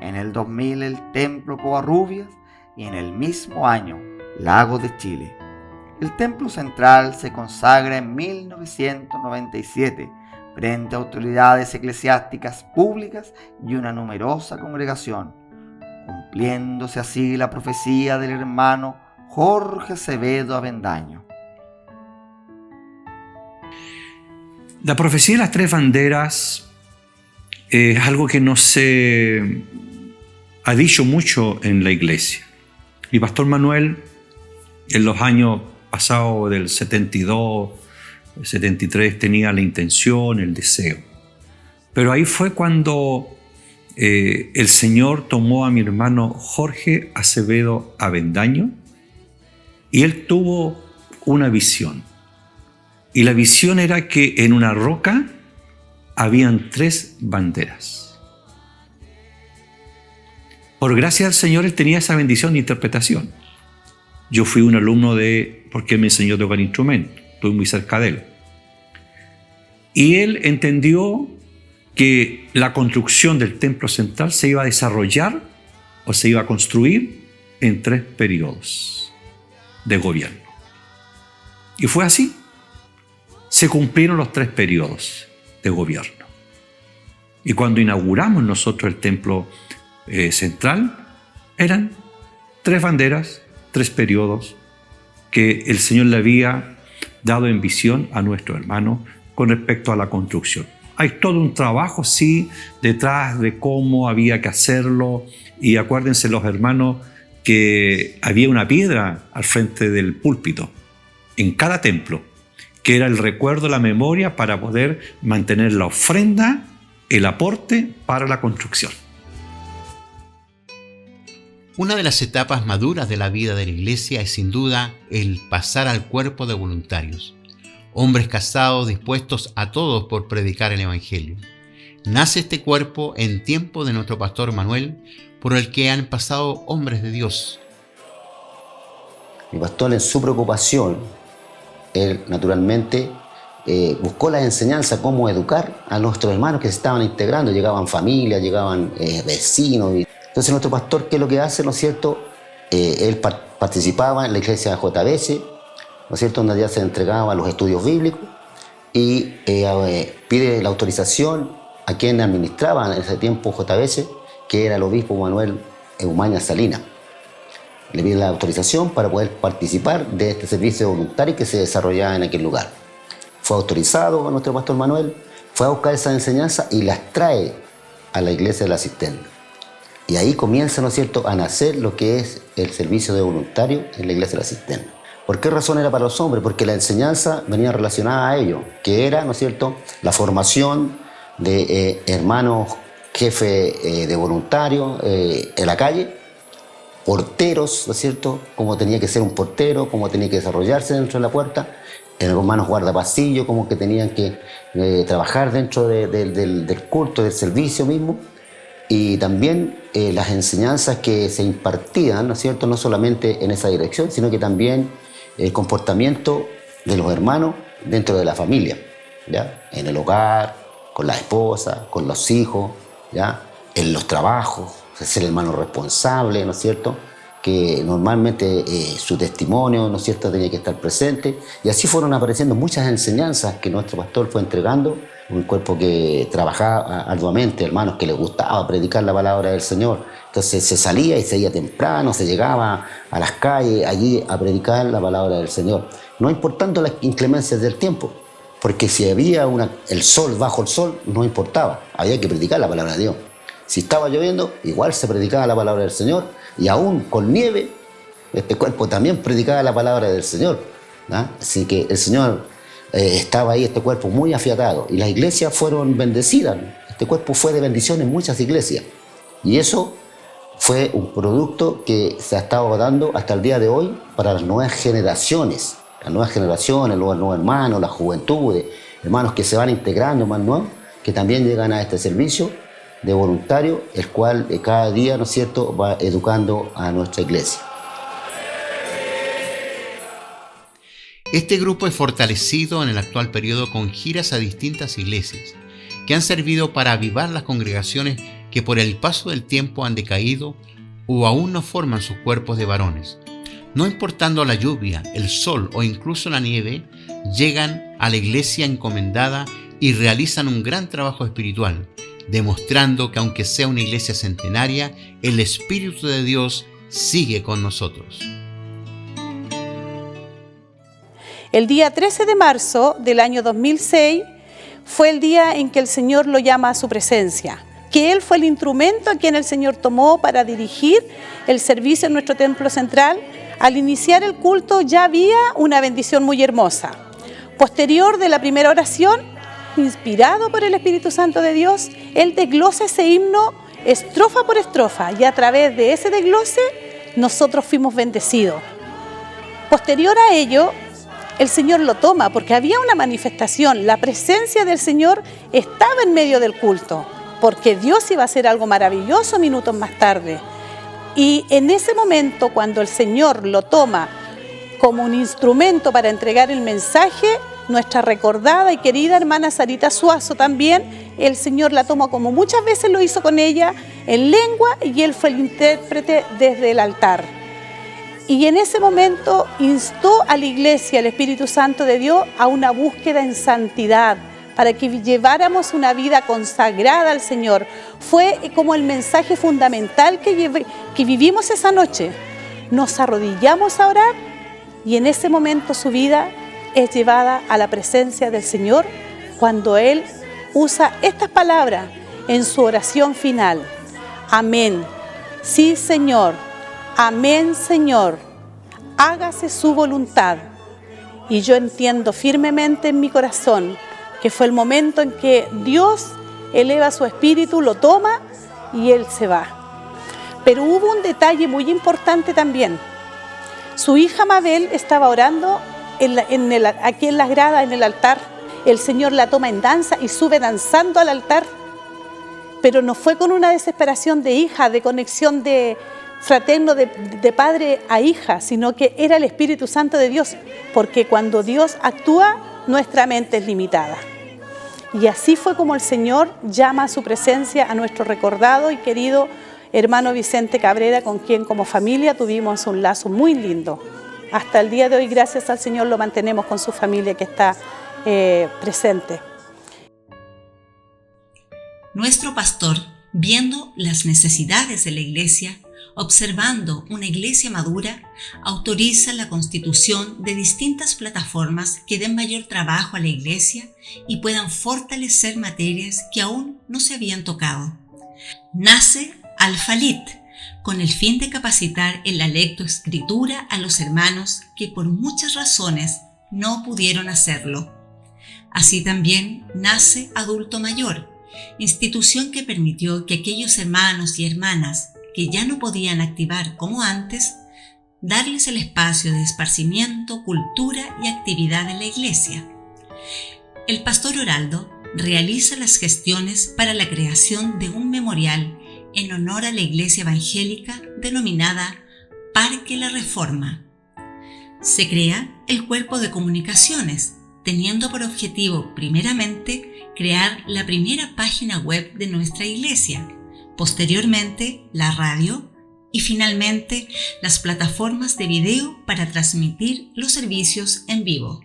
En el 2000 el templo Covarrubias. Y en el mismo año, Lagos de Chile. El templo central se consagra en 1997 frente a autoridades eclesiásticas públicas y una numerosa congregación, cumpliéndose así la profecía del hermano Jorge Acevedo Avendaño. La profecía de las tres banderas es algo que no se ha dicho mucho en la iglesia. Mi pastor Manuel, en los años pasados del 72, 73, tenía la intención, el deseo. Pero ahí fue cuando el Señor tomó a mi hermano Jorge Acevedo Avendaño y él tuvo una visión. Y la visión era que en una roca habían tres banderas. Por gracia del Señor, él tenía esa bendición de interpretación. Yo fui un alumno porque él me enseñó a tocar instrumento, estuve muy cerca de él. Y él entendió que la construcción del templo central se iba a desarrollar o se iba a construir en 3 periodos de gobierno. Y fue así. Se cumplieron los 3 periodos de gobierno. Y cuando inauguramos nosotros el templo central, eran 3 banderas, 3 periodos que el Señor le había dado en visión a nuestro hermano con respecto a la construcción. Hay todo un trabajo, sí, detrás de cómo había que hacerlo, y acuérdense los hermanos que había una piedra al frente del púlpito en cada templo, que era el recuerdo, la memoria para poder mantener la ofrenda, el aporte para la construcción. Una de las etapas maduras de la vida de la iglesia es sin duda el pasar al cuerpo de voluntarios, hombres casados dispuestos a todos por predicar el Evangelio. Nace este cuerpo en tiempo de nuestro pastor Manuel, por el que han pasado hombres de Dios. Mi pastor, en su preocupación, él naturalmente buscó la enseñanza, cómo educar a nuestros hermanos que se estaban integrando. Llegaban familias, llegaban vecinos. Entonces nuestro pastor, ¿qué es lo que hace? ¿No es cierto? Él participaba en la iglesia JBS, ¿no es cierto?, donde ya se entregaban los estudios bíblicos, y pide la autorización a quien administraba en ese tiempo JBS, que era el obispo Manuel Eumaña Salinas. Le pide la autorización para poder participar de este servicio voluntario que se desarrollaba en aquel lugar. Fue autorizado a nuestro pastor Manuel, fue a buscar esa enseñanza y las trae a la iglesia de la Cisterna. Y ahí comienza, ¿no es cierto?, a nacer lo que es el servicio de voluntario en la iglesia de la Cisterna. ¿Por qué razón era para los hombres? Porque la enseñanza venía relacionada a ello, que era, ¿no es cierto?, la formación de hermanos jefes de voluntarios en la calle, porteros, ¿no es cierto?, cómo tenía que ser un portero, cómo tenía que desarrollarse dentro de la puerta, hermanos guardapasillo, cómo que tenían que trabajar dentro del culto, del servicio mismo. Y también las enseñanzas que se impartían, ¿no es cierto?, no solamente en esa dirección, sino que también el comportamiento de los hermanos dentro de la familia, ¿ya?, en el hogar, con la esposa, con los hijos, ¿ya?, en los trabajos, ser hermano responsable, ¿no es cierto?, que normalmente su testimonio, ¿no es cierto?, tenía que estar presente. Y así fueron apareciendo muchas enseñanzas que nuestro pastor fue entregando, un cuerpo que trabajaba arduamente, hermanos que les gustaba predicar la palabra del Señor. Entonces se salía y se iba temprano, se llegaba a las calles allí a predicar la palabra del Señor, no importando las inclemencias del tiempo, porque si había el sol, bajo el sol, no importaba, había que predicar la palabra de Dios. Si estaba lloviendo, igual se predicaba la palabra del Señor, y aún con nieve, este cuerpo también predicaba la palabra del Señor, ¿no? Así que el Señor estaba ahí, este cuerpo muy afiatado, y las iglesias fueron bendecidas. Este cuerpo fue de bendición en muchas iglesias, Y eso fue un producto que se ha estado dando hasta el día de hoy para las nuevas generaciones, los nuevos hermanos, la juventud, hermanos que se van integrando, más nuevos, que también llegan a este servicio de voluntario, el cual cada día, ¿no es cierto?, va educando a nuestra iglesia. Este grupo es fortalecido en el actual periodo con giras a distintas iglesias, que han servido para avivar las congregaciones que por el paso del tiempo han decaído o aún no forman sus cuerpos de varones. No importando la lluvia, el sol o incluso la nieve, llegan a la iglesia encomendada y realizan un gran trabajo espiritual, demostrando que aunque sea una iglesia centenaria, el Espíritu de Dios sigue con nosotros. El día 13 de marzo del año 2006 fue el día en que el Señor lo llama a su presencia, que Él fue el instrumento a quien el Señor tomó para dirigir el servicio en nuestro templo central. Al iniciar el culto ya había una bendición muy hermosa. Posterior de la primera oración, inspirado por el Espíritu Santo de Dios, Él desglosa ese himno estrofa por estrofa y a través de ese desglose nosotros fuimos bendecidos. Posterior a ello, el Señor lo toma porque había una manifestación, la presencia del Señor estaba en medio del culto, porque Dios iba a hacer algo maravilloso minutos más tarde. Y en ese momento, cuando el Señor lo toma como un instrumento para entregar el mensaje, nuestra recordada y querida hermana Sarita Suazo también, el Señor la toma como muchas veces lo hizo con ella, en lengua, y Él fue el intérprete desde el altar. Y en ese momento instó a la iglesia, el Espíritu Santo de Dios, a una búsqueda en santidad, para que lleváramos una vida consagrada al Señor. Fue como el mensaje fundamental que vivimos esa noche. Nos arrodillamos a orar y en ese momento su vida es llevada a la presencia del Señor cuando Él usa estas palabras en su oración final. Amén. Sí, Señor. Amén, Señor. Hágase su voluntad. Y yo entiendo firmemente en mi corazón que fue el momento en que Dios eleva su espíritu, lo toma y Él se va. Pero hubo un detalle muy importante también. Su hija Mabel estaba orando aquí en las gradas, en el altar. El Señor la toma en danza y sube danzando al altar. Pero no fue con una desesperación de hija, de conexión de fraterno de padre a hija, sino que era el Espíritu Santo de Dios, porque cuando Dios actúa, nuestra mente es limitada. Y así fue como el Señor llama a su presencia a nuestro recordado y querido hermano Vicente Cabrera, con quien como familia tuvimos un lazo muy lindo. Hasta el día de hoy, gracias al Señor, lo mantenemos con su familia que está presente. Nuestro pastor, viendo las necesidades de la iglesia, observando una iglesia madura, autoriza la constitución de distintas plataformas que den mayor trabajo a la iglesia y puedan fortalecer materias que aún no se habían tocado. Nace Alfalit, con el fin de capacitar en la lectoescritura a los hermanos que por muchas razones no pudieron hacerlo. Así también nace Adulto Mayor, institución que permitió que aquellos hermanos y hermanas que ya no podían activar como antes, darles el espacio de esparcimiento, cultura y actividad en la iglesia. El pastor Oraldo realiza las gestiones para la creación de un memorial en honor a la iglesia evangélica denominada Parque La Reforma. Se crea el cuerpo de comunicaciones, teniendo por objetivo primeramente crear la primera página web de nuestra iglesia, posteriormente la radio y finalmente las plataformas de video para transmitir los servicios en vivo.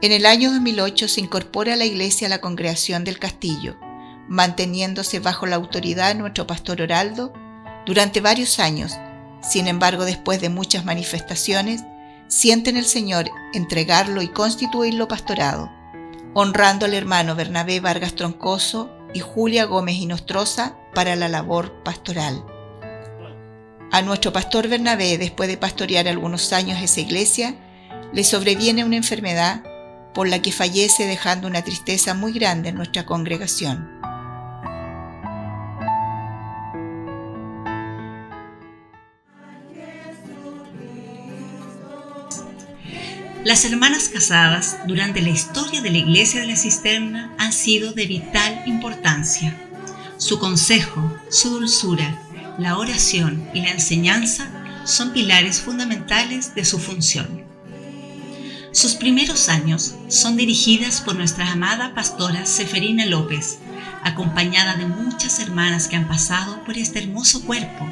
En el año 2008 se incorpora a la iglesia la Congregación del Castillo, manteniéndose bajo la autoridad de nuestro pastor Oraldo durante varios años. Sin embargo, después de muchas manifestaciones, sienten el Señor entregarlo y constituirlo pastorado, honrando al hermano Bernabé Vargas Troncoso y Julia Gómez Inostroza para la labor pastoral. A nuestro pastor Bernabé, después de pastorear algunos años esa iglesia, le sobreviene una enfermedad por la que fallece, dejando una tristeza muy grande en nuestra congregación. Las hermanas casadas durante la historia de la Iglesia de la Cisterna han sido de vital importancia. Su consejo, su dulzura, la oración y la enseñanza son pilares fundamentales de su función. Sus primeros años son dirigidas por nuestra amada pastora Seferina López, acompañada de muchas hermanas que han pasado por este hermoso cuerpo.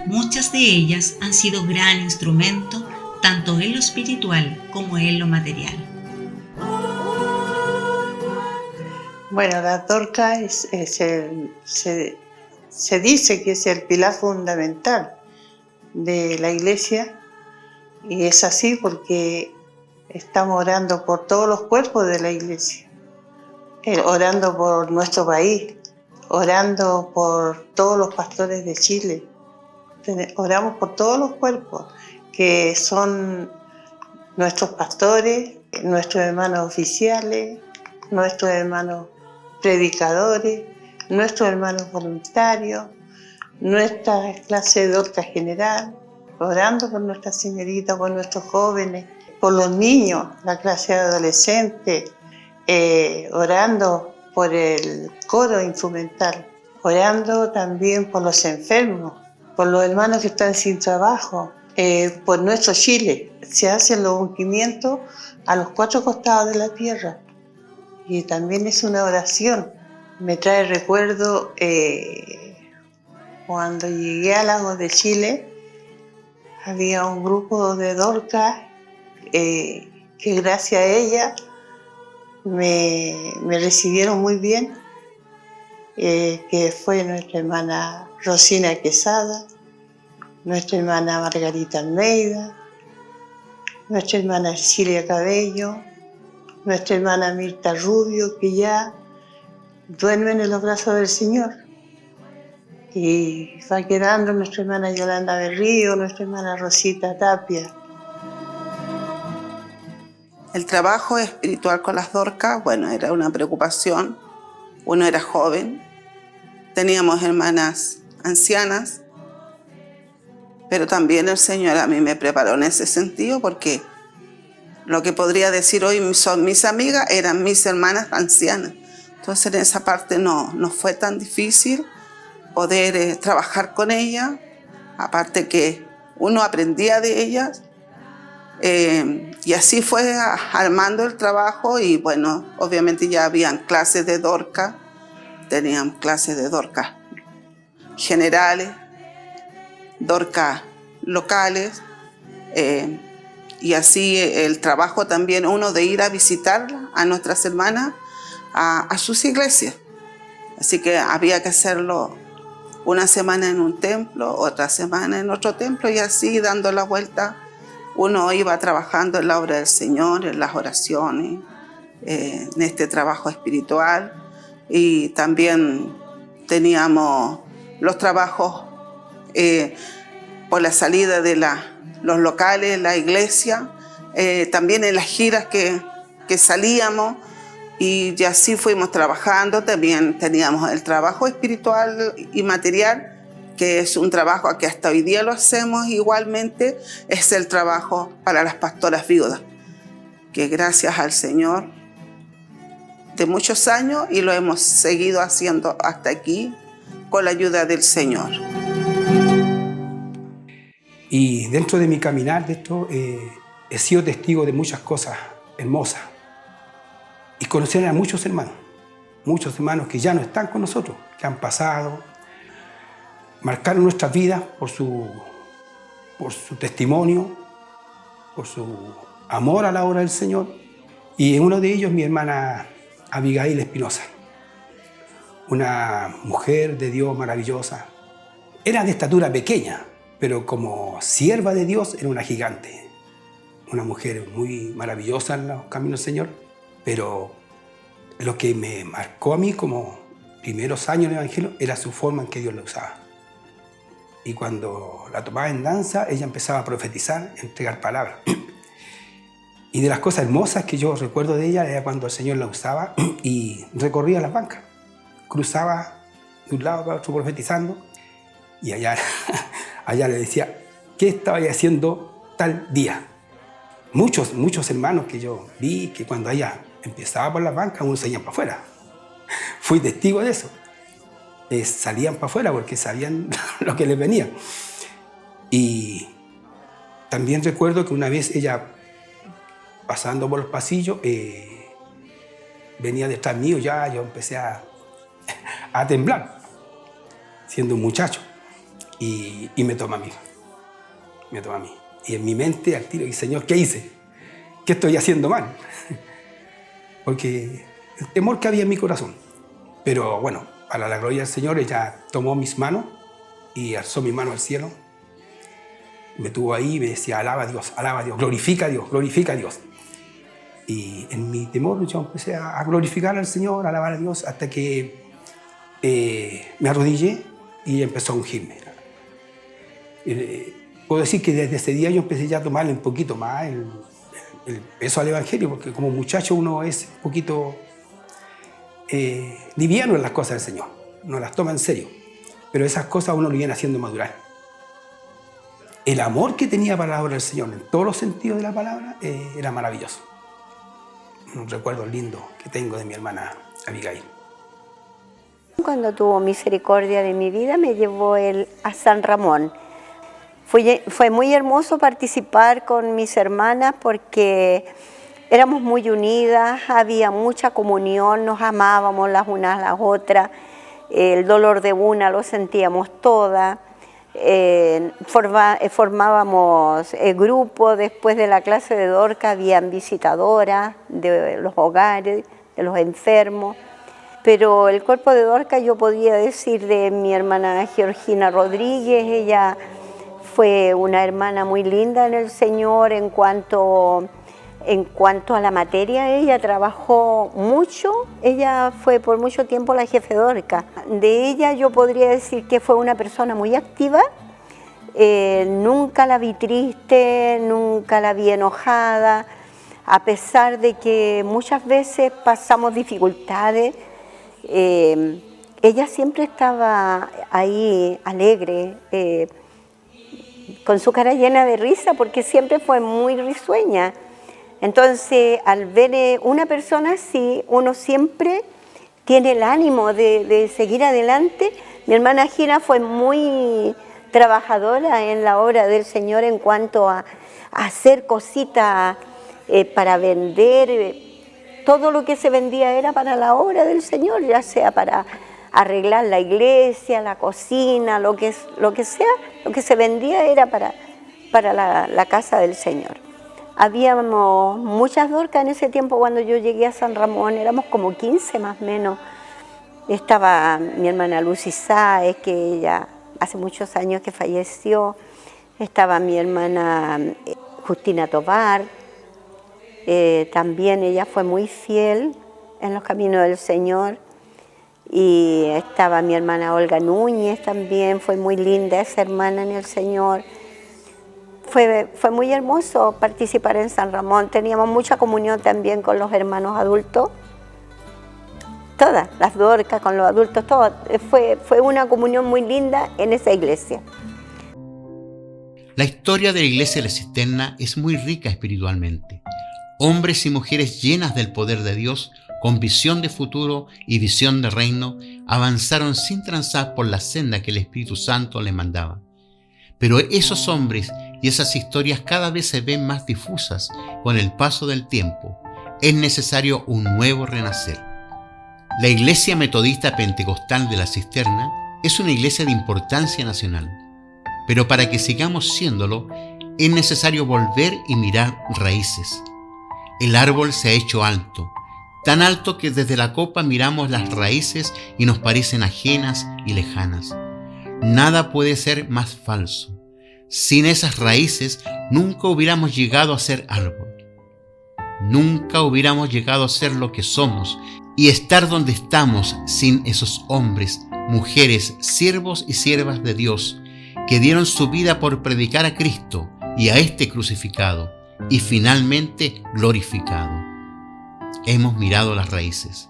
Muchas de ellas han sido gran instrumento tanto en lo espiritual como en lo material. Bueno, la Dorca se dice que es el pilar fundamental de la iglesia, y es así porque estamos orando por todos los cuerpos de la iglesia, orando por nuestro país, orando por todos los pastores de Chile, oramos por todos los cuerpos que son nuestros pastores, nuestros hermanos oficiales, nuestros hermanos predicadores, nuestros hermanos voluntarios, nuestra clase de Dorca general, orando por Nuestra Señorita, por nuestros jóvenes, por los niños, la clase de adolescentes, orando por el coro instrumental, orando también por los enfermos, por los hermanos que están sin trabajo, por nuestro Chile. Se hacen los ungimientos a los 4 costados de la tierra, y también es una oración. Me trae recuerdo cuando llegué a Lagos de Chile, había un grupo de Dorcas que gracias a ella me recibieron muy bien, que fue nuestra hermana Rosina Quesada, nuestra hermana Margarita Almeida, nuestra hermana Silvia Cabello, nuestra hermana Mirta Rubio, que ya duermen en los brazos del Señor. Y va quedando nuestra hermana Yolanda Berrío, nuestra hermana Rosita Tapia. El trabajo espiritual con las Dorcas, bueno, era una preocupación. Uno era joven, teníamos hermanas ancianas, pero también el Señor a mí me preparó en ese sentido, porque lo que podría decir hoy son mis amigas, eran mis hermanas ancianas. Entonces en esa parte no fue tan difícil poder trabajar con ellas, aparte que uno aprendía de ellas, y así fue armando el trabajo. Y bueno, obviamente ya habían clases de Dorca, teníamos clases de Dorca generales, Dorca locales, y así el trabajo también uno de ir a visitar a nuestras hermanas a sus iglesias. Así que había que hacerlo una semana en un templo, otra semana en otro templo, y así dando la vuelta uno iba trabajando en la obra del Señor, en las oraciones, en este trabajo espiritual. Y también teníamos los trabajos por la salida de los locales, la iglesia, también en las giras que salíamos, y así fuimos trabajando. También teníamos el trabajo espiritual y material, que es un trabajo que hasta hoy día lo hacemos igualmente, es el trabajo para las pastoras viudas, que gracias al Señor de muchos años, y lo hemos seguido haciendo hasta aquí con la ayuda del Señor. Y dentro de mi caminar de esto he sido testigo de muchas cosas hermosas, y conocer a muchos hermanos que ya no están con nosotros, que han pasado, marcaron nuestras vidas por su testimonio, por su amor a la obra del Señor. Y uno de ellos, mi hermana Abigail Espinosa, una mujer de Dios maravillosa. Era de estatura pequeña, pero como sierva de Dios era una gigante. Una mujer muy maravillosa en los caminos del Señor. Pero lo que me marcó a mí como primeros años en el Evangelio era su forma en que Dios la usaba. Y cuando la tomaba en danza, ella empezaba a profetizar, a entregar palabras. Y de las cosas hermosas que yo recuerdo de ella era cuando el Señor la usaba y recorría las bancas. Cruzaba de un lado para otro profetizando, y allá le decía, ¿qué estaba haciendo tal día? muchos hermanos que yo vi que cuando ella empezaba por las bancas, uno salían para afuera. Fui testigo de eso. Salían para afuera porque sabían lo que les venía. Y también recuerdo que una vez ella, pasando por los pasillos, venía detrás mío, yo empecé a temblar, siendo un muchacho, y me toma a mí. Y en mi mente, al tiro, y Señor, ¿qué hice? ¿Qué estoy haciendo mal? Porque el temor que había en mi corazón. Pero bueno, para la gloria del Señor, ella tomó mis manos y alzó mi mano al cielo. Me tuvo ahí y me decía, alaba a Dios, glorifica a Dios. Y en mi temor yo empecé a glorificar al Señor, a alabar a Dios, hasta que me arrodillé y empezó a ungirme. Puedo decir que desde ese día yo empecé ya a tomarle un poquito más el peso al Evangelio, porque como muchacho uno es un poquito liviano en las cosas del Señor, no las toma en serio, pero esas cosas uno lo viene haciendo madurar. El amor que tenía para la obra del Señor, en todos los sentidos de la palabra, era maravilloso. Un recuerdo lindo que tengo de mi hermana Abigail. Cuando tuvo misericordia de mi vida, me llevó él a San Ramón. Fue muy hermoso participar con mis hermanas porque éramos muy unidas, había mucha comunión, nos amábamos las unas a las otras, el dolor de una lo sentíamos todas. Formábamos grupos. Después de la clase de Dorca habían visitadoras de los hogares, de los enfermos, pero el cuerpo de Dorca yo podía decir de mi hermana Georgina Rodríguez, ella fue una hermana muy linda en el Señor en cuanto a la materia. Ella trabajó mucho, ella fue por mucho tiempo la jefe de Dorca. De ella yo podría decir que fue una persona muy activa, nunca la vi triste, nunca la vi enojada, a pesar de que muchas veces pasamos dificultades, ella siempre estaba ahí alegre, con su cara llena de risa, porque siempre fue muy risueña. Entonces, al ver una persona así, uno siempre tiene el ánimo de seguir adelante. Mi hermana Gina fue muy trabajadora en la obra del Señor en cuanto a hacer cositas para vender. Todo lo que se vendía era para la obra del Señor, ya sea para arreglar la iglesia, la cocina, lo que sea, lo que se vendía era para la casa del Señor. Habíamos muchas Dorcas en ese tiempo cuando yo llegué a San Ramón, éramos como 15 más o menos. Estaba mi hermana Lucy Sáez, que ella hace muchos años que falleció. Estaba mi hermana Justina Tobar, también ella fue muy fiel en los caminos del Señor. Y estaba mi hermana Olga Núñez también, fue muy linda esa hermana en el Señor. Fue muy hermoso participar en San Ramón, teníamos mucha comunión también con los hermanos adultos, todas las Dorcas con los adultos, todo. Fue una comunión muy linda en esa iglesia. La historia de la iglesia de la Cisterna es muy rica espiritualmente. Hombres y mujeres llenas del poder de Dios, con visión de futuro y visión de reino, avanzaron sin transar por la senda que el Espíritu Santo les mandaba. Pero esos hombres y esas historias cada vez se ven más difusas con el paso del tiempo. Es necesario un nuevo renacer. La Iglesia Metodista Pentecostal de la Cisterna es una iglesia de importancia nacional. Pero para que sigamos siéndolo, es necesario volver y mirar raíces. El árbol se ha hecho alto, tan alto que desde la copa miramos las raíces y nos parecen ajenas y lejanas. Nada puede ser más falso. Sin esas raíces nunca hubiéramos llegado a ser árbol. Nunca hubiéramos llegado a ser lo que somos y estar donde estamos sin esos hombres, mujeres, siervos y siervas de Dios que dieron su vida por predicar a Cristo y a este crucificado y finalmente glorificado. Hemos mirado las raíces.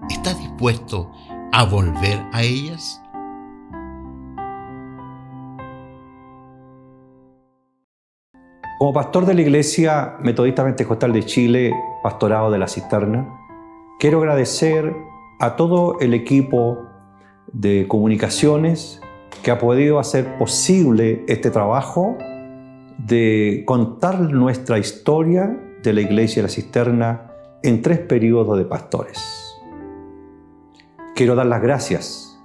¿Estás dispuesto a volver a ellas? Como pastor de la Iglesia Metodista Pentecostal de Chile, Pastorado de la Cisterna, quiero agradecer a todo el equipo de comunicaciones que ha podido hacer posible este trabajo de contar nuestra historia de la Iglesia de la Cisterna en 3 periodos de pastores. Quiero dar las gracias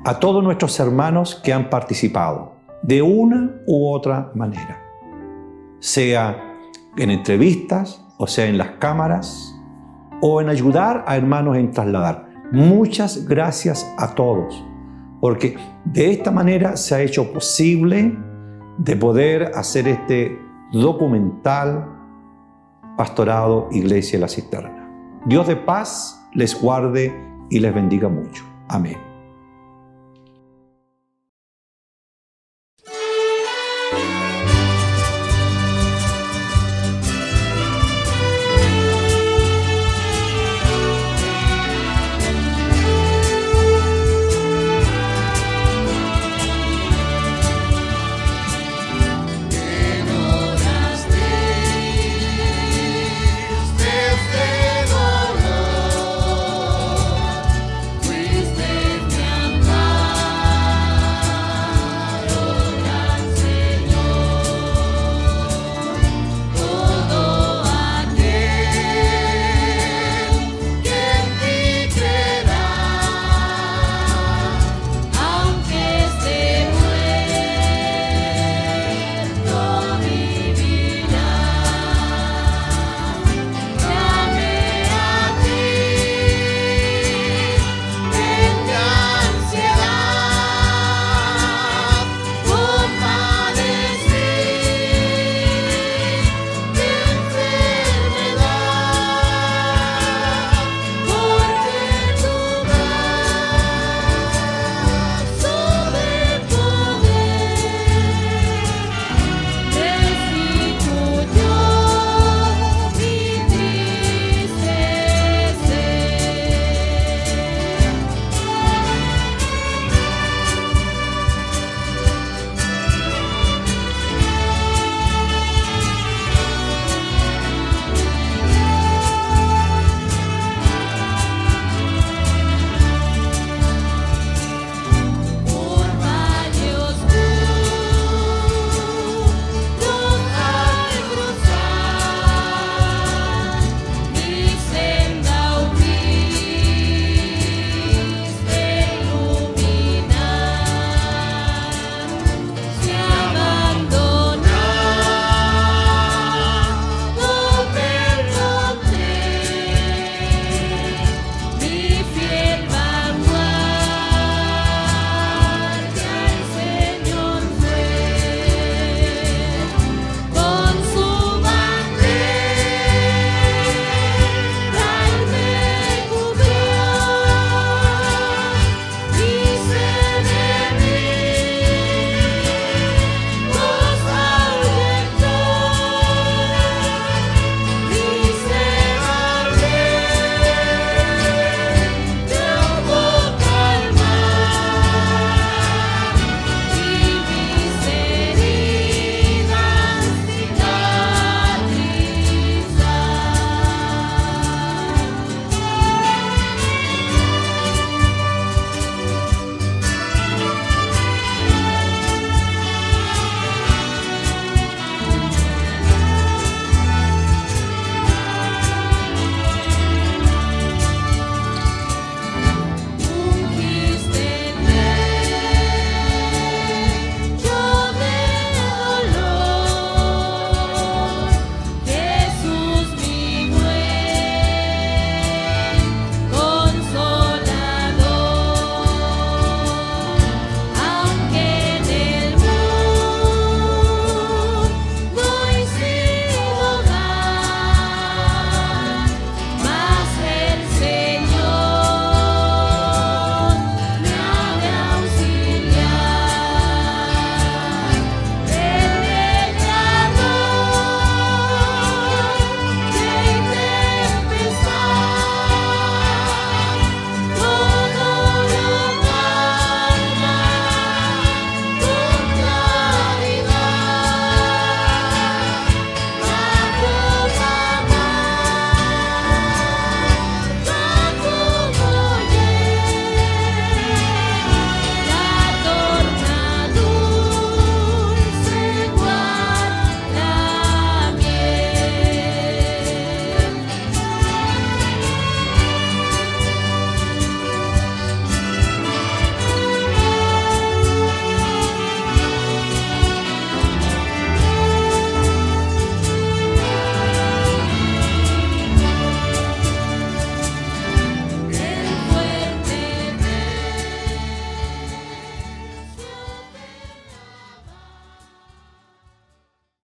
a todos nuestros hermanos que han participado de una u otra manera, sea en entrevistas, o sea en las cámaras, o en ayudar a hermanos en trasladar. Muchas gracias a todos, porque de esta manera se ha hecho posible de poder hacer este documental Pastorado Iglesia de la Cisterna. Dios de paz les guarde y les bendiga mucho. Amén.